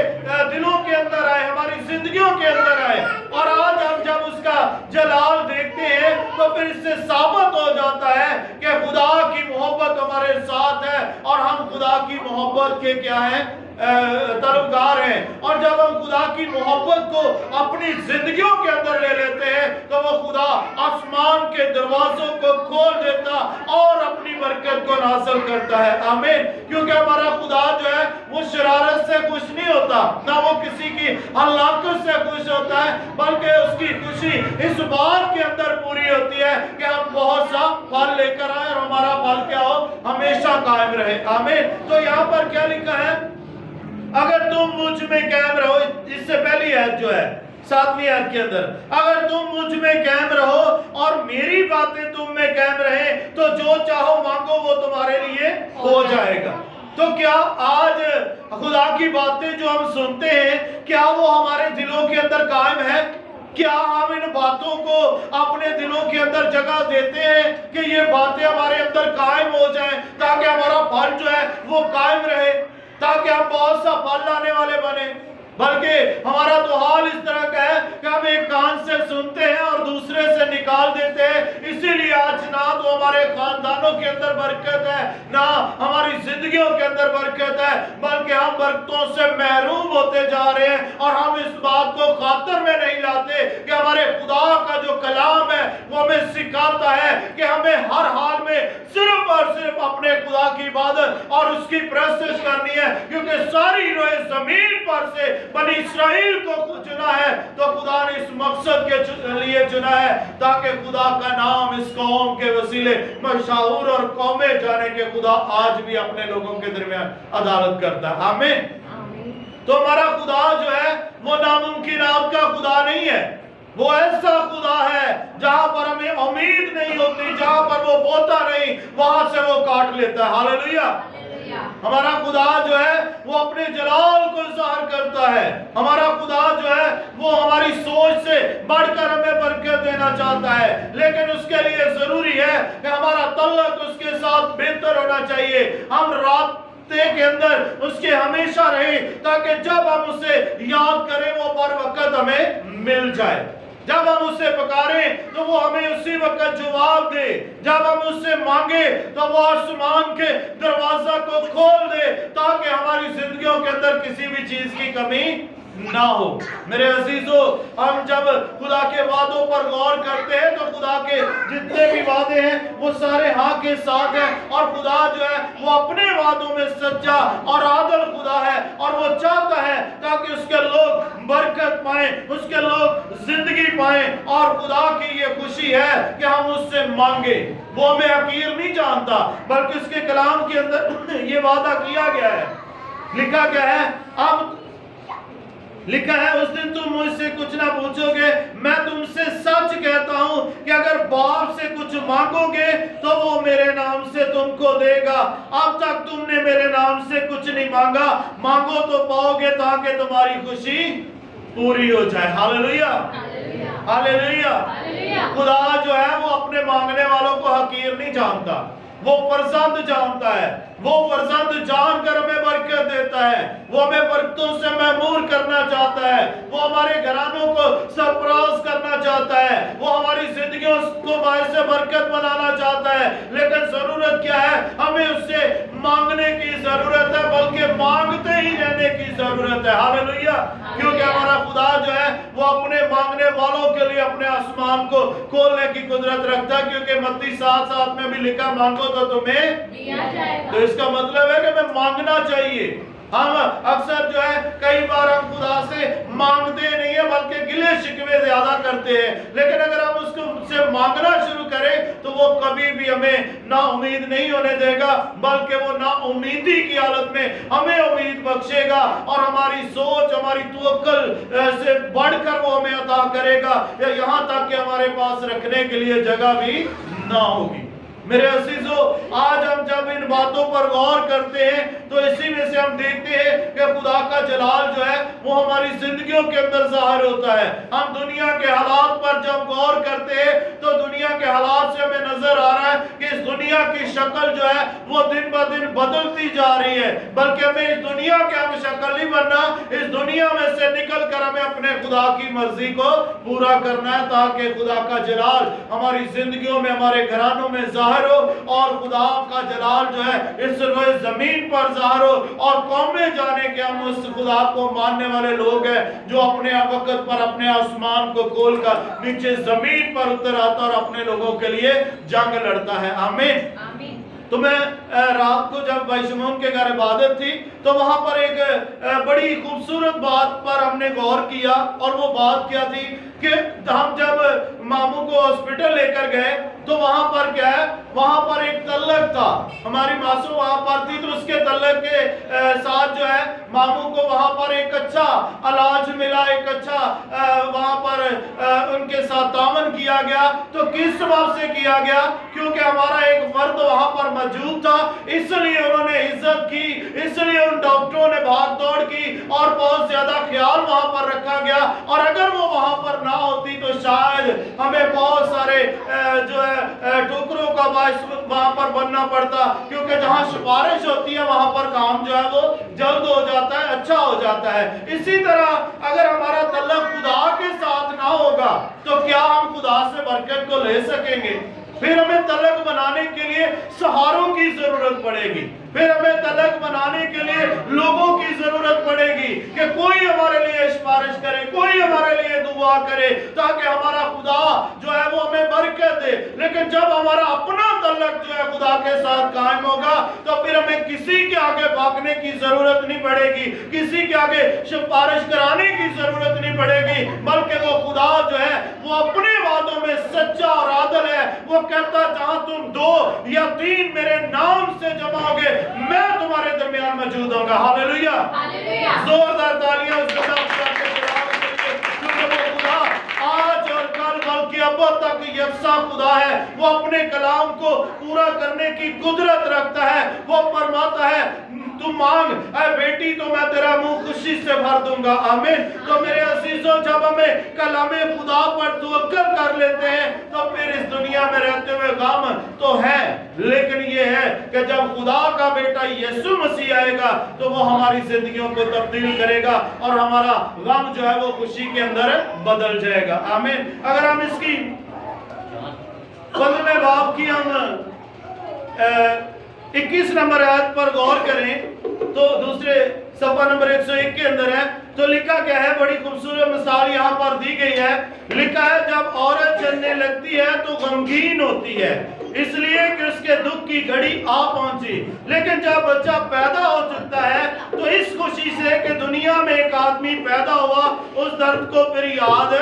दिलों के अंदर आए, हमारी जिंदगियों के अंदर आए। और आज हम जब उसका जलाल देखते हैं तो फिर इससे साबित हो जाता है कि खुदा की मोहब्बत हमारे साथ है और हम खुदा की मोहब्बत के क्या हैं? तलबगार हैं। और जब हम खुदा की मोहब्बत को अपनी जिंदगियों के अंदर ले लेते हैं तो वो खुदा आसमान के दरवाजों को खोल देता और अपनी बरकत को नासिल करता है। आमीन। क्योंकि हमारा खुदा जो है वो शरारत से खुश नहीं होता, ना वो किसी की हलाकत से खुश होता है, बल्कि उसकी खुशी इस बात के अंदर पूरी होती है कि हम बहुत सा फल लेकर आए और हमारा फल क्या हो? हमेशा कायम रहे। आमीन। तो यहाँ पर क्या लिखा है? अगर तुम मुझ में कायम रहो, इससे पहली आयत जो है 7वीं आयत के अंदर, अगर तुम मुझ में कायम रहो और मेरी बातें तुम में कायम रहे तो जो चाहो मांगो वो तुम्हारे लिए हो जाएगा। तो क्या आज खुदा की बातें जो हम सुनते हैं, क्या वो हमारे दिलों के अंदर कायम है? क्या हम इन बातों को अपने दिलों के अंदर जगह देते हैं कि ये बातें हमारे अंदर कायम हो जाएं, ताकि हमारा फल जो है वो कायम रहे, ताकि हम बहुत सा फल लाने वाले बने? बल्कि हमारा तो हाल इस तरह का है कि हम एक कान से सुनते हैं और दूसरे से निकाल देते हैं। इसीलिए आज ना तो हमारे खानदानों के अंदर बरकत है, ना हमारी जिंदगियों के अंदर बरकत है, बल्कि हम बरकतों से महरूम होते जा रहे हैं। और हम इस बात को खातिर में नहीं लाते कि हमारे खुदा का जो कलाम है वो हमें सिखाता है कि हमें हर हाल में सिर्फ और सिर्फ अपने खुदा की इबादत और उसकी प्रस्तुति करनी है। क्योंकि सारी रोए जमीन पर से बनी इस्राएल को चुना है, तो खुदा ने इस मकसद के लिए चुना है ताकि खुदा का नाम इस कौम के वसीले मशहूर और कौमे जाने के खुदा आज भी अपने लोगों के दरमियान अदालत करता है। आमीन। तो हमारा खुदा जो है वो नामुमकिन का खुदा नहीं है, वो ऐसा खुदा है जहां पर हमें उम्मीद नहीं होती, जहां पर वो बोता नहीं वहां से वो काट लेता है। हालेलुया। हमारा खुदा जो है वो अपने जलाल को ज़ाहिर करता है। हमारा खुदा जो है वो हमारी सोच से बढ़कर हमें बरकत देना चाहता है, लेकिन उसके लिए जरूरी है कि हमारा तल्लुक उसके साथ बेहतर होना चाहिए। हम रास्ते के अंदर उसके हमेशा रहे, ताकि जब हम उसे याद करें वो बर वक्त हमें मिल जाए। जब हम उससे पुकारें तो वो हमें उसी वक्त जवाब दे। जब हम उससे मांगे तो वो आसमान के दरवाजा को खोल दे, ताकि हमारी जिंदगियों के अंदर किसी भी चीज की कमी ना हो। मेरे अजीजों, हम जब खुदा के वादों पर गौर करते हैं तो खुदा के जितने भी वादे हैं वो सारे हाँ के साथ हैं। और खुदा जो है वो अपने वादों में सच्चा और आदल खुदा है, और वो चाहता है ताकि उसके लोग बरकत पाएं, उसके लोग जिंदगी पाएं। और खुदा की ये खुशी है कि हम उससे मांगे। वो हमें हकीर नहीं जानता, बल्कि उसके कलाम के अंदर ये वादा किया गया है। लिखा क्या है? अब लिखा है, उस दिन तुम मुझसे कुछ ना पूछोगे, मैं तुमसे सच कहता हूं कि अगर बाप से कुछ मांगोगे तो वो मेरे नाम से तुमको देगा। अब तक तुमने मेरे नाम से कुछ नहीं मांगा, मांगो तो पाओगे ताकि तुम्हारी खुशी पूरी हो जाए। Hallelujah, hallelujah. खुदा जो है वो अपने मांगने वालों को हकीर नहीं जानता, वो फर्जंद जानता है। वो फर्जंद जानकर हमें बरकत देता है, वो हमें बरकतों से महमूर करना चाहता है, वो हमारे घरानों को सरफराज करना चाहता है, वो हमारी जिंदगियों को बायस बरकत बनाना चाहता है। लेकिन जरूरत क्या है? हमें उससे मांगने की जरूरत है, बल्कि मांगते ही रहने की जरूरत है। हालेलुया। क्योंकि हमारा खुदा जो है वो अपने मांगने वालों के लिए अपने आसमान को खोलने की कुदरत रखता है, क्योंकि मत्ती 7:7 में भी लिखा, मांगो तो तुम्हें दिया जाएगा। तो इसका मतलब है कि हमें मांगना चाहिए। हम अक्सर जो है कई बार हम खुदा से मांगते नहीं है, बल्कि गिले शिकवे ज्यादा करते हैं। लेकिन अगर हम उसको से मांगना शुरू करें तो वो कभी भी हमें ना उम्मीद नहीं होने देगा, बल्कि वो ना उम्मीदी की हालत में हमें उम्मीद बख्शेगा और हमारी सोच, हमारी तवक्कुल से बढ़कर वो हमें अता करेगा, यहाँ तक कि हमारे पास रखने के लिए जगह भी ना होगी। मेरे अजीजों, आज हम जब इन बातों पर गौर करते हैं तो इसी में से हम देखते हैं कि खुदा का जलाल जो है वो हमारी जिंदगियों के अंदर ज़ाहिर होता है। हम दुनिया के हालात पर जब गौर करते हैं तो दुनिया के हालात से हमें नजर आ रहा है कि इस दुनिया की शक्ल जो है वो दिन ब दिन बदलती जा रही है, बल्कि हमें इस दुनिया के हम शक्ल नहीं बनना, इस दुनिया में से निकल कर हमें अपने खुदा की मर्जी को पूरा करना है, ताकि खुदा का जलाल हमारी जिंदगियों में, हमारे घरानों में ज़ाहिर हो और खुदा का जलाल जो है इस रोए जमीन पर ज़ाहिर हो और कौमें जाने के हम उस खुदा को मानने वाले लोग हैं जो अपने वक्त पर अपने आसमान को खोलकर नीचे जमीन पर उतर आता और अपने लोगों के लिए जंग लड़ता है। आमीन। आमीन। तो मैं रात को जब भाई शमून के घर इबादत थी तो वहां पर एक बड़ी खूबसूरत बात पर हमने गौर किया, और वो बात क्या थी कि हम जब मामू को हॉस्पिटल लेकर गए तो वहां पर क्या है, वहां पर एक तल्लक था, हमारी मासूम वहां पर थी, तो उसके तल्लक के साथ जो है मामू को वहां पर एक अच्छा इलाज मिला, एक अच्छा वहां पर उनके साथ तावन किया गया। तो किस सबब से किया गया? क्योंकि हमारा एक फर्द वहां पर मौजूद था, इसलिए उन्होंने इज्जत की, इसलिए उन डॉक्टरों ने भाग दौड़ की और बहुत ज्यादा ख्याल वहां पर रखा गया। और अगर वो वहां पर ना होती तो शायद हमें बहुत सारे जो है ठोकरों का बायस वहां पर बनना पड़ता, क्योंकि जहां सिफारिश होती है वहां पर काम जो है वो जल्द हो जाता है, अच्छा हो जाता है। इसी तरह अगर हमारा तल्लक खुदा के साथ ना होगा तो क्या हम खुदा से बरकत को ले सकेंगे? फिर हमें तलक बनाने के लिए सहारों की जरूरत पड़ेगी, फिर हमें तलक बनाने के लिए लोगों की जरूरत पड़ेगी कि कोई हमारे लिए सिफारिश करे, कोई हमारे लिए दुआ करे, ताकि हमारा खुदा जो है वो हमें बरकत दे। लेकिन जब हमारा अपना तलक जो है खुदा के साथ कायम होगा तो फिर हमें किसी के आगे भागने की जरूरत नहीं पड़ेगी, किसी के आगे सिफारिश कराने की जरूरत नहीं पड़ेगी, बल्कि वो खुदा जो है वो अपने वादों में सच्चा और आदल है। वो कहता, जहां तुम 2 या 3 मेरे नाम से जमाओगे मैं तुम्हारे दरमियान मौजूद होगा। हालेलुया। हालेलुया। जोरदार तालियां उस खुदा के जलाल के लिए, क्योंकि वो खुदा आज और कल बल्कि अब तक यकसा खुदा है। वो अपने कलाम को पूरा करने की कुदरत रखता है। वो फरमाता है, तू मांग ऐ बेटी तो मैं तेरा मुंह खुशी से भर दूंगा। आमीन। तो मेरे अजीजों, जब हमें कलामे खुदा पर तवक्कुल कर लेते हैं तो फिर इस दुनिया में रहते हुए गम तो है, लेकिन ये है कि जब खुदा का बेटा यीशु मसीह आएगा तो वो हमारी जिंदगियों को तब्दील करेगा और हमारा गम जो है वो खुशी के अंदर बदल जाएगा। आमीन। अगर हम इसकी 15वें बाब की हम 21 नंबर आयत पर गौर करें तो दूसरे सफा नंबर 101 के अंदर है, तो लिखा क्या है? बड़ी खूबसूरत मिसाल यहाँ पर दी गई है। लिखा है, जब औरत जलने लगती है तो गमगीन होती है, इसलिए कि उसके दुख की घड़ी आ पहुंची, लेकिन जब बच्चा पैदा हो चुका है तो इस खुशी से कि दुनिया में एक आदमी पैदा हुआ उस दर्द को फिर याद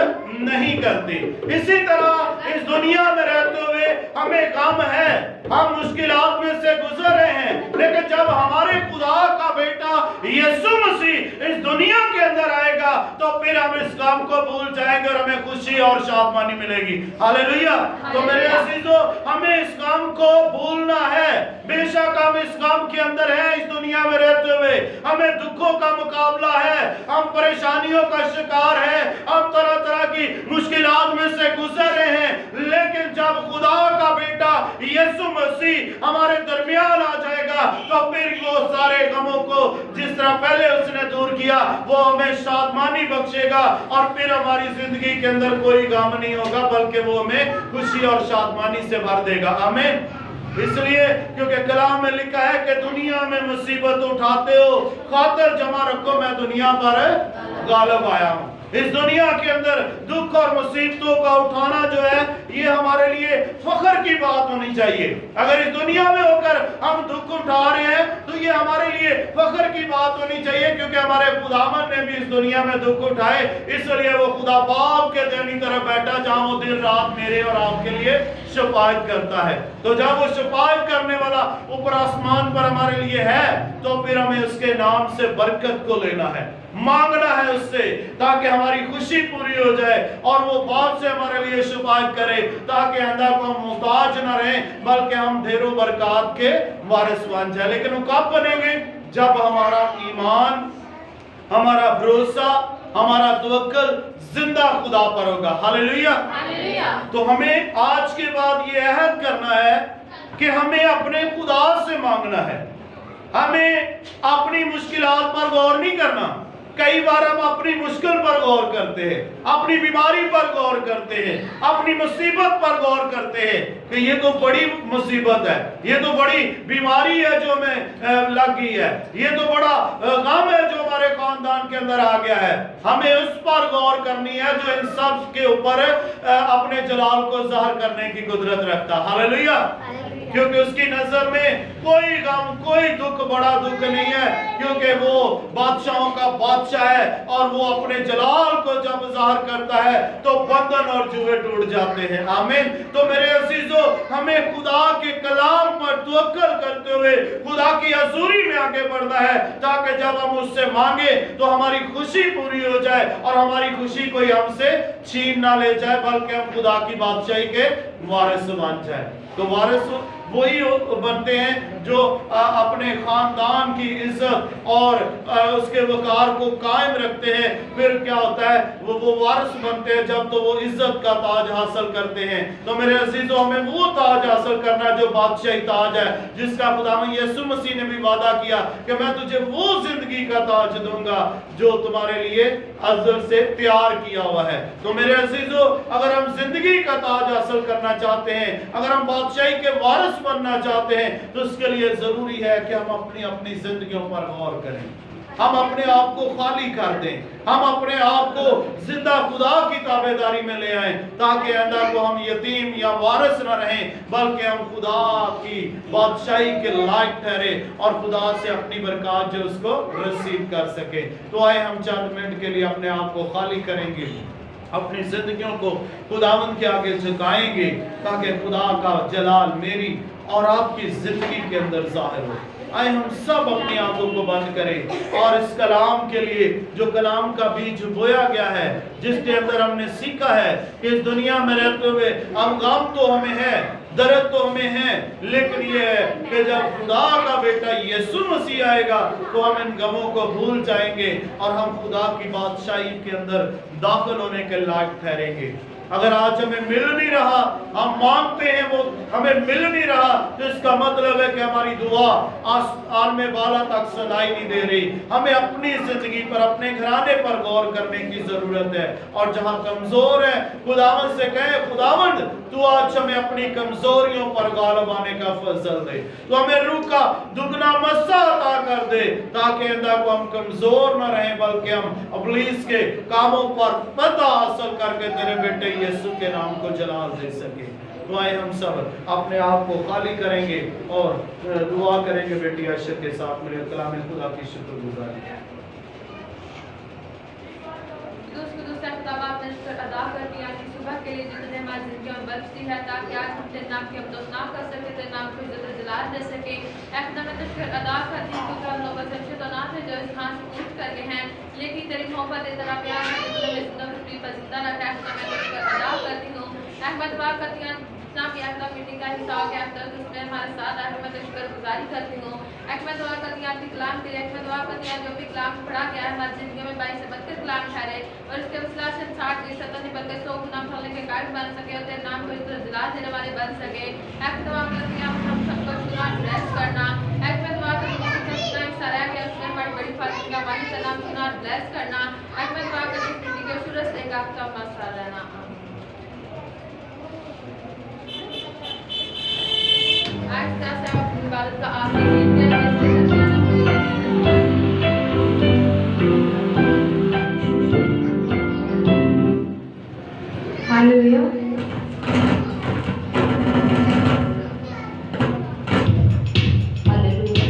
नहीं करती। इसी तरह इस दुनिया में रहते हुए हमें गम है, हम मुश्किलात में से गुजर रहे हैं, लेकिन जब हमारे खुदा का बेटा यीशु मसीह इस दुनिया के अंदर आएगा तो फिर हम इस गम को भूल जाएंगे और हमें खुशी और शादमानी मिलेगी। हालेलुया। तो मेरे अजीजों, हमें इस गम को भूलना है। बेशक हम इस गम के अंदर हैं, इस दुनिया में रहते हुए हमें दुखों का मुकाबला है, हम परेशानियों का शिकार है, हम तरह तरह की मुश्किलात में से गुजर रहे हैं, लेकिन जब खुदा का बेटा यीशु मसीह हमारे दरमियान आ जाएगा तो फिर वो सारे गमों को जिस तरह पहले उसने दूर किया वो हमें शादमानी बख्शेगा और फिर हमारी जिंदगी के अंदर कोई गम नहीं होगा बल्कि वो हमें खुशी और शादमानी से भर देगा। आमीन। इसलिए क्योंकि कलाम में लिखा है कि दुनिया में मुसीबत उठाते हो, खातर जमा रखो मैं दुनिया पर गालिब आया हूं। इस दुनिया के अंदर दुख और मुसीबतों का उठाना जो है ये हमारे लिए फख्र की बात होनी चाहिए। अगर इस दुनिया में होकर हम दुख उठा रहे हैं तो ये हमारे लिए फख्र की बात होनी चाहिए, क्योंकि हमारे खुदावन ने भी इस दुनिया में दुख उठाए, इसलिए वो खुदा बाप के दाहिनी तरफ बैठा जहां वो दिन रात मेरे और आपके लिए शफाअत करता है। तो जब वो शफाअत करने वाला ऊपर आसमान पर हमारे लिए है तो फिर हमें उसके नाम से बरकत को लेना है, मांगना है उससे, ताकि हमारी खुशी पूरी हो जाए और वो बाप से हमारे लिए शफाअत करे, ताकि आइंदा को हम मुहताज न रहें बल्कि हम ढेरों बरकत के वारिस बन जाए। लेकिन वो कब बनेंगे? जब हमारा ईमान, हमारा भरोसा, हमारा तवक्कुल जिंदा खुदा पर होगा। हालेलुया। तो हमें आज के बाद ये अहद करना है कि हमें अपने खुदा से मांगना है। हमें अपनी मुश्किलात पर गौर नहीं करना। कई बार हम अपनी मुश्किल पर गौर करते हैं, अपनी बीमारी पर गौर करते हैं, अपनी मुसीबत पर गौर करते हैं कि ये तो बड़ी मुसीबत है, ये तो बड़ी बीमारी है जो हमें लग गई है, ये तो बड़ा गम है जो हमारे खानदान के अंदर आ गया है। हमें उस पर गौर करनी है जो इन सब के ऊपर अपने जलाल को ज़ाहिर करने की कुदरत रखता। हालेलुया। क्योंकि उसकी नजर में कोई गम, कोई दुख बड़ा दुख नहीं है, क्योंकि वो बादशाहों का बादशाह है और वो अपने जलाल को जब ज़ाहिर करता है तो बंधन और जुए टूट जाते हैं। आमीन। तो मेरे अजीजों, हमें खुदा के कलाम पर तवक्कुल करते हुए खुदा की हजूरी में आगे बढ़ना है, ताकि जब हम उससे मांगे तो हमारी खुशी पूरी हो जाए और हमारी खुशी कोई हमसे छीन ना ले जाए, बल्कि हम खुदा की बादशाही के वारिस बन जाए। तो वारिस वही बनते हैं जो अपने खानदान की इज्जत और उसके वकार को कायम रखते हैं। फिर क्या होता है, वो वारिस बनते हैं जब तो वो इज्जत का ताज हासिल करते हैं। तो मेरे अजीजों, हमें वो ताज हासिल करना जो बादशाही ताज है, जिसका खुदावंद यीशु मसीह ने भी वादा किया कि मैं तुझे वो जिंदगी का ताज दूंगा जो तुम्हारे लिए अज़ल से तैयार किया हुआ है। तो मेरे अजीजों, अगर हम जिंदगी का ताज हासिल करना चाहते हैं, अगर हम बादशाही के वारिस बनना चाहते हैं, तो इसके लिए जरूरी है कि हम अपनी अपनी जिंदगियों पर गौर करें, हम अपने आप को खाली कर दें, हम अपने आप को जिंदा खुदा की ताबेदारी में ले आएं, ताकि आइंदा को हम यतीम या वारिस न रहें, बल्कि हम खुदा की बादशाही के लायक ठहरे और खुदा से अपनी बरकत जो उसको रिसीव कर सके। तो आए हम चंद मिनट के लिए अपने आप को खाली करेंगे, अपनी जिंदगियों को खुदावंद के आगे झुकाएंगे, ताकि खुदा का जलाल मेरी और आपकी जिंदगी के अंदर जाहिर हो। आए हम सब अपनी आंखों को बंद करें और इस कलाम के लिए, जो कलाम का बीज बोया गया है, जिसके अंदर हमने सीखा है कि इस दुनिया में रहते हुए हम गम तो हमें है, दर्द तो हमें है, लेकिन ये है कि जब खुदा का बेटा यीशु मसीह आएगा तो हम इन गमों को भूल जाएंगे और हम खुदा की बादशाही के अंदर दाखिल होने के लायक ठहरेंगे। अगर आज हमें मिल नहीं रहा, हम मांगते हैं वो हमें मिल नहीं रहा, तो इसका मतलब है कि हमारी दुआ आसमान बाला तक सुनाई नहीं दे रही। हमें अपनी जिंदगी पर, अपने घराने पर गौर करने की जरूरत है, और जहां कमजोर है खुदावंद से कहें, खुदावंद तू आज हमें अपनी कमजोरियों पर गालिब आने का फजल दे, तो हमें रूह का दुगना मस्सा अता कर दे, ताकि आइंदा को हम कमजोर न रहें, बल्कि हम इब्लीस के कामों पर फतह हासिल करके तेरे बेटे यीशु के नाम को जलाल दे सके। तो आए हम सब अपने आप को खाली करेंगे और दुआ करेंगे बेटी आयशा के साथ मेरे कलाम खुदा की शुक्रगुजारी। अदा करती आज की सुबह के लिए जितने हमारी जिंदगी में बख्शती है, ताकि आज हम तेरे नाम की अब्दुल नाम कर सके, तेरे नाम को इज्जत जलाल दे सके। एकदम मैं तुझको अदा करती हूँ क्योंकि हम लोग अच्छे तो ना थे जो इस खान से पूछ करके हैं, लेकिन तेरी मोहब्बत तेरा प्यार है जो तुम्हें जिंदा पृथ्वी पर जिंदा रखा है। मैं तुझको अदा करती हूँ। अहमद दुआ करती हूँ जितना भी आपका मीटिंग का हिसाब है अब तक उसमें हमारे साथ आए, मैं शुक्र गुजारी करती हूँ। मैं दुआ करती हूँ आपकी कलाम के लिए, मैं दुआ करती हूँ जो भी कलाम पढ़ा गया है हमारी जिंदगी में बाई से बदकर कलाम ठहरे और इसके वसीला से 60-70 नहीं बल्कि 100 गुना फलने के कारण बन सके और तेरे नाम को इस तरह जला देने वाले बन सके। एक दुआ करती हूँ हम सबको शुरू ब्लेस करना। एक में दुआ करती हूँ कि जितना हिस्सा रह गया उसमें बड़ी फातिह का वाली सलाम सुना ब्लेस करना। एक में दुआ करती हूँ जिंदगी के शुरू से लेकर आपका मसला रहना। आज तरह से हम अपनी इबादत का आखिरी गीत गाएंगे। हालेलुया। हालेलुया।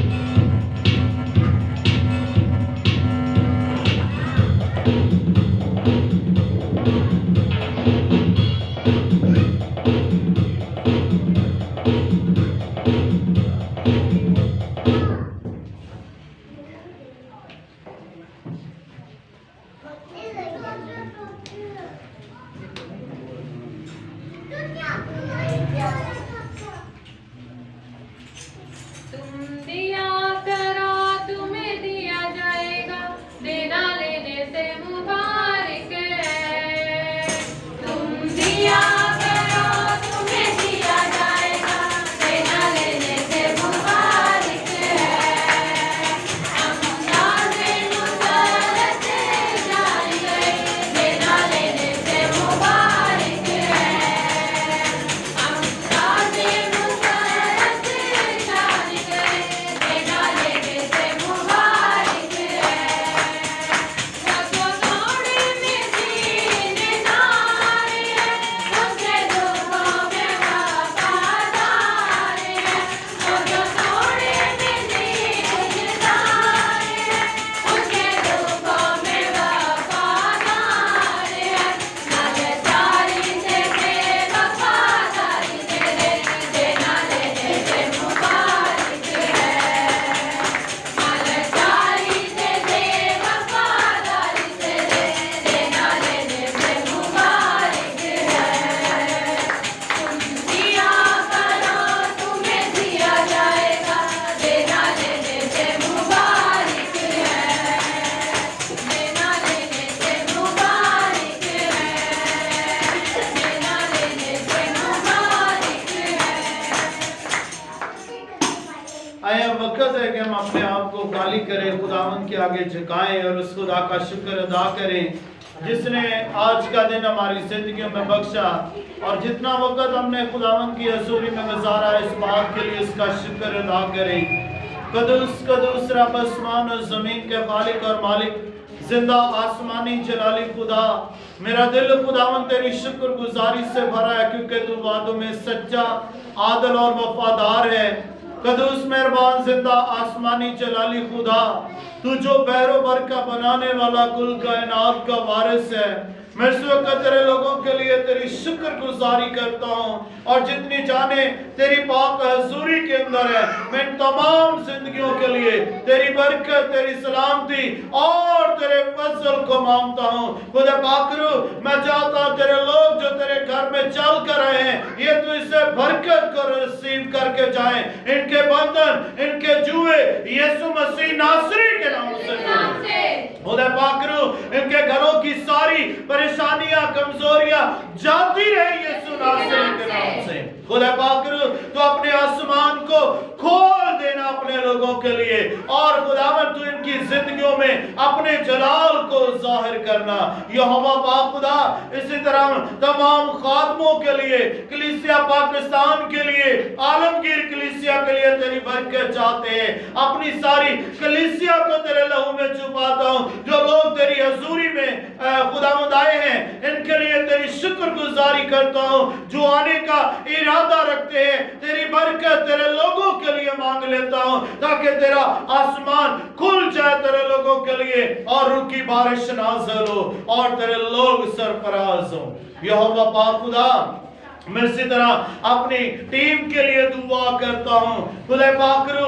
तुम दिया करो तुम्हें दिया जाएगा, देना लेने से मुबारक है। तुम दिया करो तुम्हें दिया जाएगा, देना लेने से मुबारक है। अंदाज़े मुसरत जारी गए, देना लेने से मुबारक है। अंदाज़े मुसरत जारी गए, देना लेने से मुबारक है। सबको तोड़े में जीने नारे हैं, उसके दुखों में वफादार है। सबको तोड़े में जीने नारे हैं, उसके दुखों में वफादार है। नालेदारी से दे वफादारी से दे, देना लेने से मुबारक है। नालेदारी से दे वफादारी से दे, देना लेने से मुबारक है। तुम दिया करो तुम्हें दिया जाएगा, देना लेने से मुबारक है। देना लेने से मुबारक है। देना लेने से मुबारक है। आया वक्त है कि हम अपने आप को खाली करें, खुदावन के आगे झुकाएं और उस खुदा का शुक्र अदा करें जिसने आज का दिन हमारी जिंदगियों में बख्शा। और जितना वक्त हमने खुदावन की हजूरी में गुजारा इस बात के लिए उसका शुक्र अदा करें। कदूस कदूस रब आसमान और जमीन के खालिक और मालिक, जिंदा आसमानी जलाली खुदा, मेरा दिल खुदावन तेरी शुक्र गुजारी से भरा है क्योंकि तू वादों में सच्चा, आदल और वफादार है। कदूस मेहरबान जिंदा आसमानी जलाली खुदा, तू जो बहरो बर का बनाने वाला कुल कायनात का वारिस है, मैं इस वक्त तेरे लोगों के लिए तेरी शुक्र गुजारी करता हूँ। और जितनी जाने तेरी पाक हजूरी के अंदर है, मैं इन तमाम जिंदगियों के लिए तेरी बरकत, तेरी सलामती और तेरे फजल को मांगता हूँ। खुदा पाकरू, मैं चाहता हूँ तेरे लोग जो तेरे घर में चल कर आए हैं, ये तू इसे बरकत को रिसीव करके जाए। इनके बंधन, इनके जुए यीशु मसीह नासरी के नाम से खुदा पाकरू, इनके घरों की सारी परेशानियां, कमजोरियां जाती रहे यीशु नासरी के नाम से। खुदा पाकरू, तो अपने आसमान को खोल देना अपने लोगों के लिए और खुदावन तू इनकी जिंदगियों में अपने जलाल को जाहिर करना। यहोवा पाक खुदा, इसी तरह तमाम खादमों के लिए, कलीसिया पाकिस्तान के लिए, आलमगीर कलीसिया के लिए तेरी बरकत चाहते हैं। अपनी सारी कलीसिया को तेरे लहू में छुपाता हूँ। जो लोग तेरी हजूरी में खुदावंद आए हैं, इनके लिए तेरी शुक्रगुजारी करता हूँ। जो आने का इरादा रखते हैं, तेरी बरकत तेरे लोगों के लिए मांग लेता हूँ ताकि तेरा आसमान खुल जाए तेरे लोगों के लिए और रुकी बारिश नाज़िल हो और तेरे लोग सरफराज हो। यहोवा पाक खुदा, मैं इसी तरह अपनी टीम के लिए दुआ करता हूँ। खुदा पाकरू,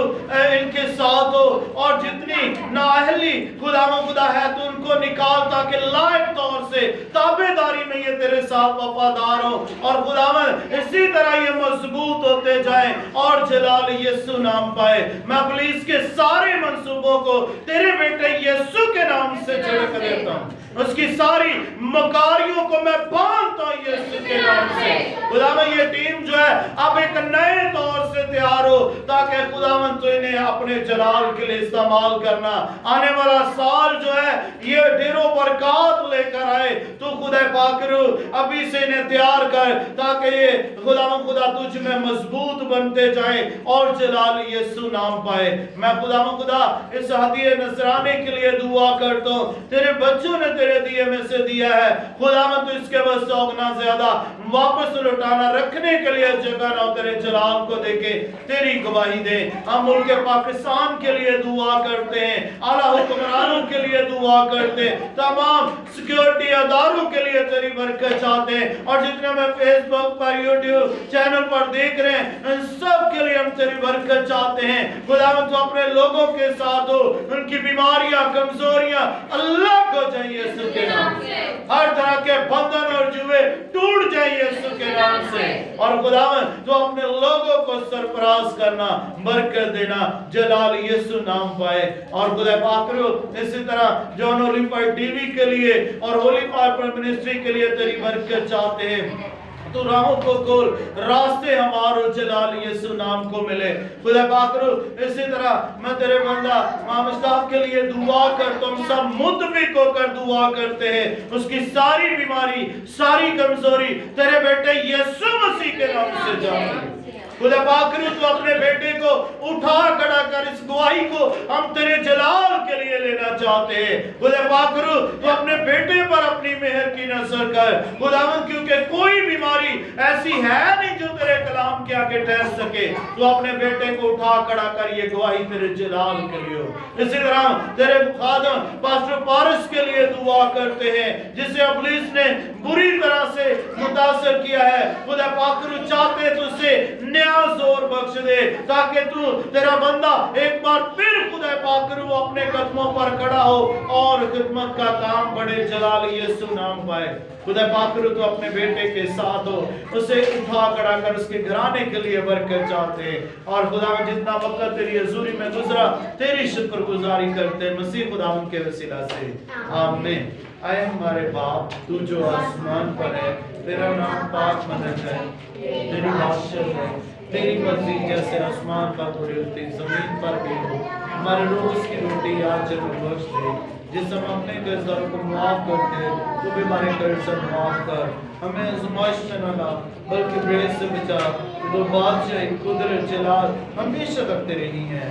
इनके साथ हो और जितनी नाअहली खुदा है तो उनको निकाल ताकि लायक तौर से से ताबेदारी में ये तेरे साथ वफादार हो, और खुदावन इसी तरह ये मजबूत होते जाए और जलाल यीशु नाम पाए। मैं इब्लीस के सारे मंसूबों को तेरे बेटे यीशु के नाम से झड़क देता हूँ, उसकी सारी मकारियों को मैं बांधता हूँ यीशु के नाम से। खुदावन ये टीम जो है अब एक नए तौर से तैयार हो, ताकि खुदावन तो इन्हें अपने जलाल के लिए इस्तेमाल करना। आने वाला साल जो है ये ढेरों बरकत लेकर आए। तो खुदा पाकरू अभी से इन्हें तैयार कर, ताकि ये खुदावन खुदा तुझ में मजबूत बनते जाए और जलाल यीशु नाम पाए। मैं खुदावन खुदा इस हदिये नजराने के लिए दुआ करता हूँ, तेरे बच्चों ने तेरे दिए में से दिया है खुदावन, तो इसके बस सौगना ज्यादा वापस लौटाना रखने के लिए जगह ना, तेरे जलाल को देके तेरी गवाही दे। हम मुल्क पाकिस्तान के लिए दुआ करते हैं, आला हुक्मरानों के लिए दुआ करते हैं, तमाम सिक्योरिटी अदारों के लिए तेरी बरकत चाहते हैं, और जितने में फेसबुक पर यूट्यूब चैनल पर देख रहे हैं इन सब के लिए हम तेरी बरकत चाहते हैं। खुदावंद तो अपने लोगों के साथ हो, उनकी बीमारियां कमजोरियां अल्लाह को जाए यीशु के नाम से, हर तरह के बंधन और जुए टूट जाए यीशु के नाम से, और खुदावंद तो अपने लोगों को सरफराज करना, बरकत देना, जलाल यीशु नाम पाए। और खुदा पाक करो इसी तरह जॉन होली फाइट टीवी के लिए और होली फाइट मिनिस्ट्री के लिए तेरी बरकत चाहते हैं। तो राहों को खोल, रास्ते हमारो जलाल यीशु नाम को मिले। खुदा पाक करो इसी तरह मैं तेरे बंदा मोहम्मद साहब के लिए दुआ करता हूँ, सब मुतफिक होकर दुआ करते हैं, उसकी सारी बीमारी सारी कमजोरी तेरे बेटे यीशु मसीह के नाम से जाए। खुदा पाक करो तो अपने बेटे को उठा खड़ा कर, इस गवाही को हम तेरे जलाल के लिए लेना चाहते हैं। खुदा पाक करो तो अपने बेटे पर अपनी मेहर की नजर कर खुदावंद, क्योंकि कोई बीमारी ऐसी है नहीं जो तेरे कलाम के आगे ठहर सके। तो अपने बेटे को उठा खड़ा कर, ये गवाही तेरे जलाल के लिए हो। इसी तरह तेरे खादम पास्टर पारस के लिए दुआ करते हैं, जिसे इब्लीस ने बुरी तरह से मुतासर किया है। खुदा पाक करो चाहते तुझसे जोर बख्श दे, ताकि तू तेरा बंदा एक बार फिर खुदा पाक करो अपने कदमों पर खड़ा हो और खिदमत का काम बड़े जलाल यीशु नाम पाए। खुदा पाक करो तो अपने बेटे के साथ हो, उसे उठा खड़ा कर, उसके घराने के लिए बरकत चाहते हैं। और खुदा जितना वक्त तेरी हजूरी में गुजरा तेरी शुक्रगुजारी करते मसीह खुदा के वसीला से, आमीन। आए हमारे बाप तू जो आसमान पर है, तेरा नाम पाक मनत है, तेरी बादशाह है, तेरी मर्जी जैसे आसमान पर पूरी होती जमीन पर भी हो। हमारे रोज की रोटी आज जरूर बख्श दे, जिस हम अपने कर्जदारों को माफ करते हैं तो भी हमारे कर्ज से माफ कर, हमें आजमाइश में न ला बल्कि बुराई से बचा। तो बादशाह कुदरत जलाल हमेशा तक तेरे ही है।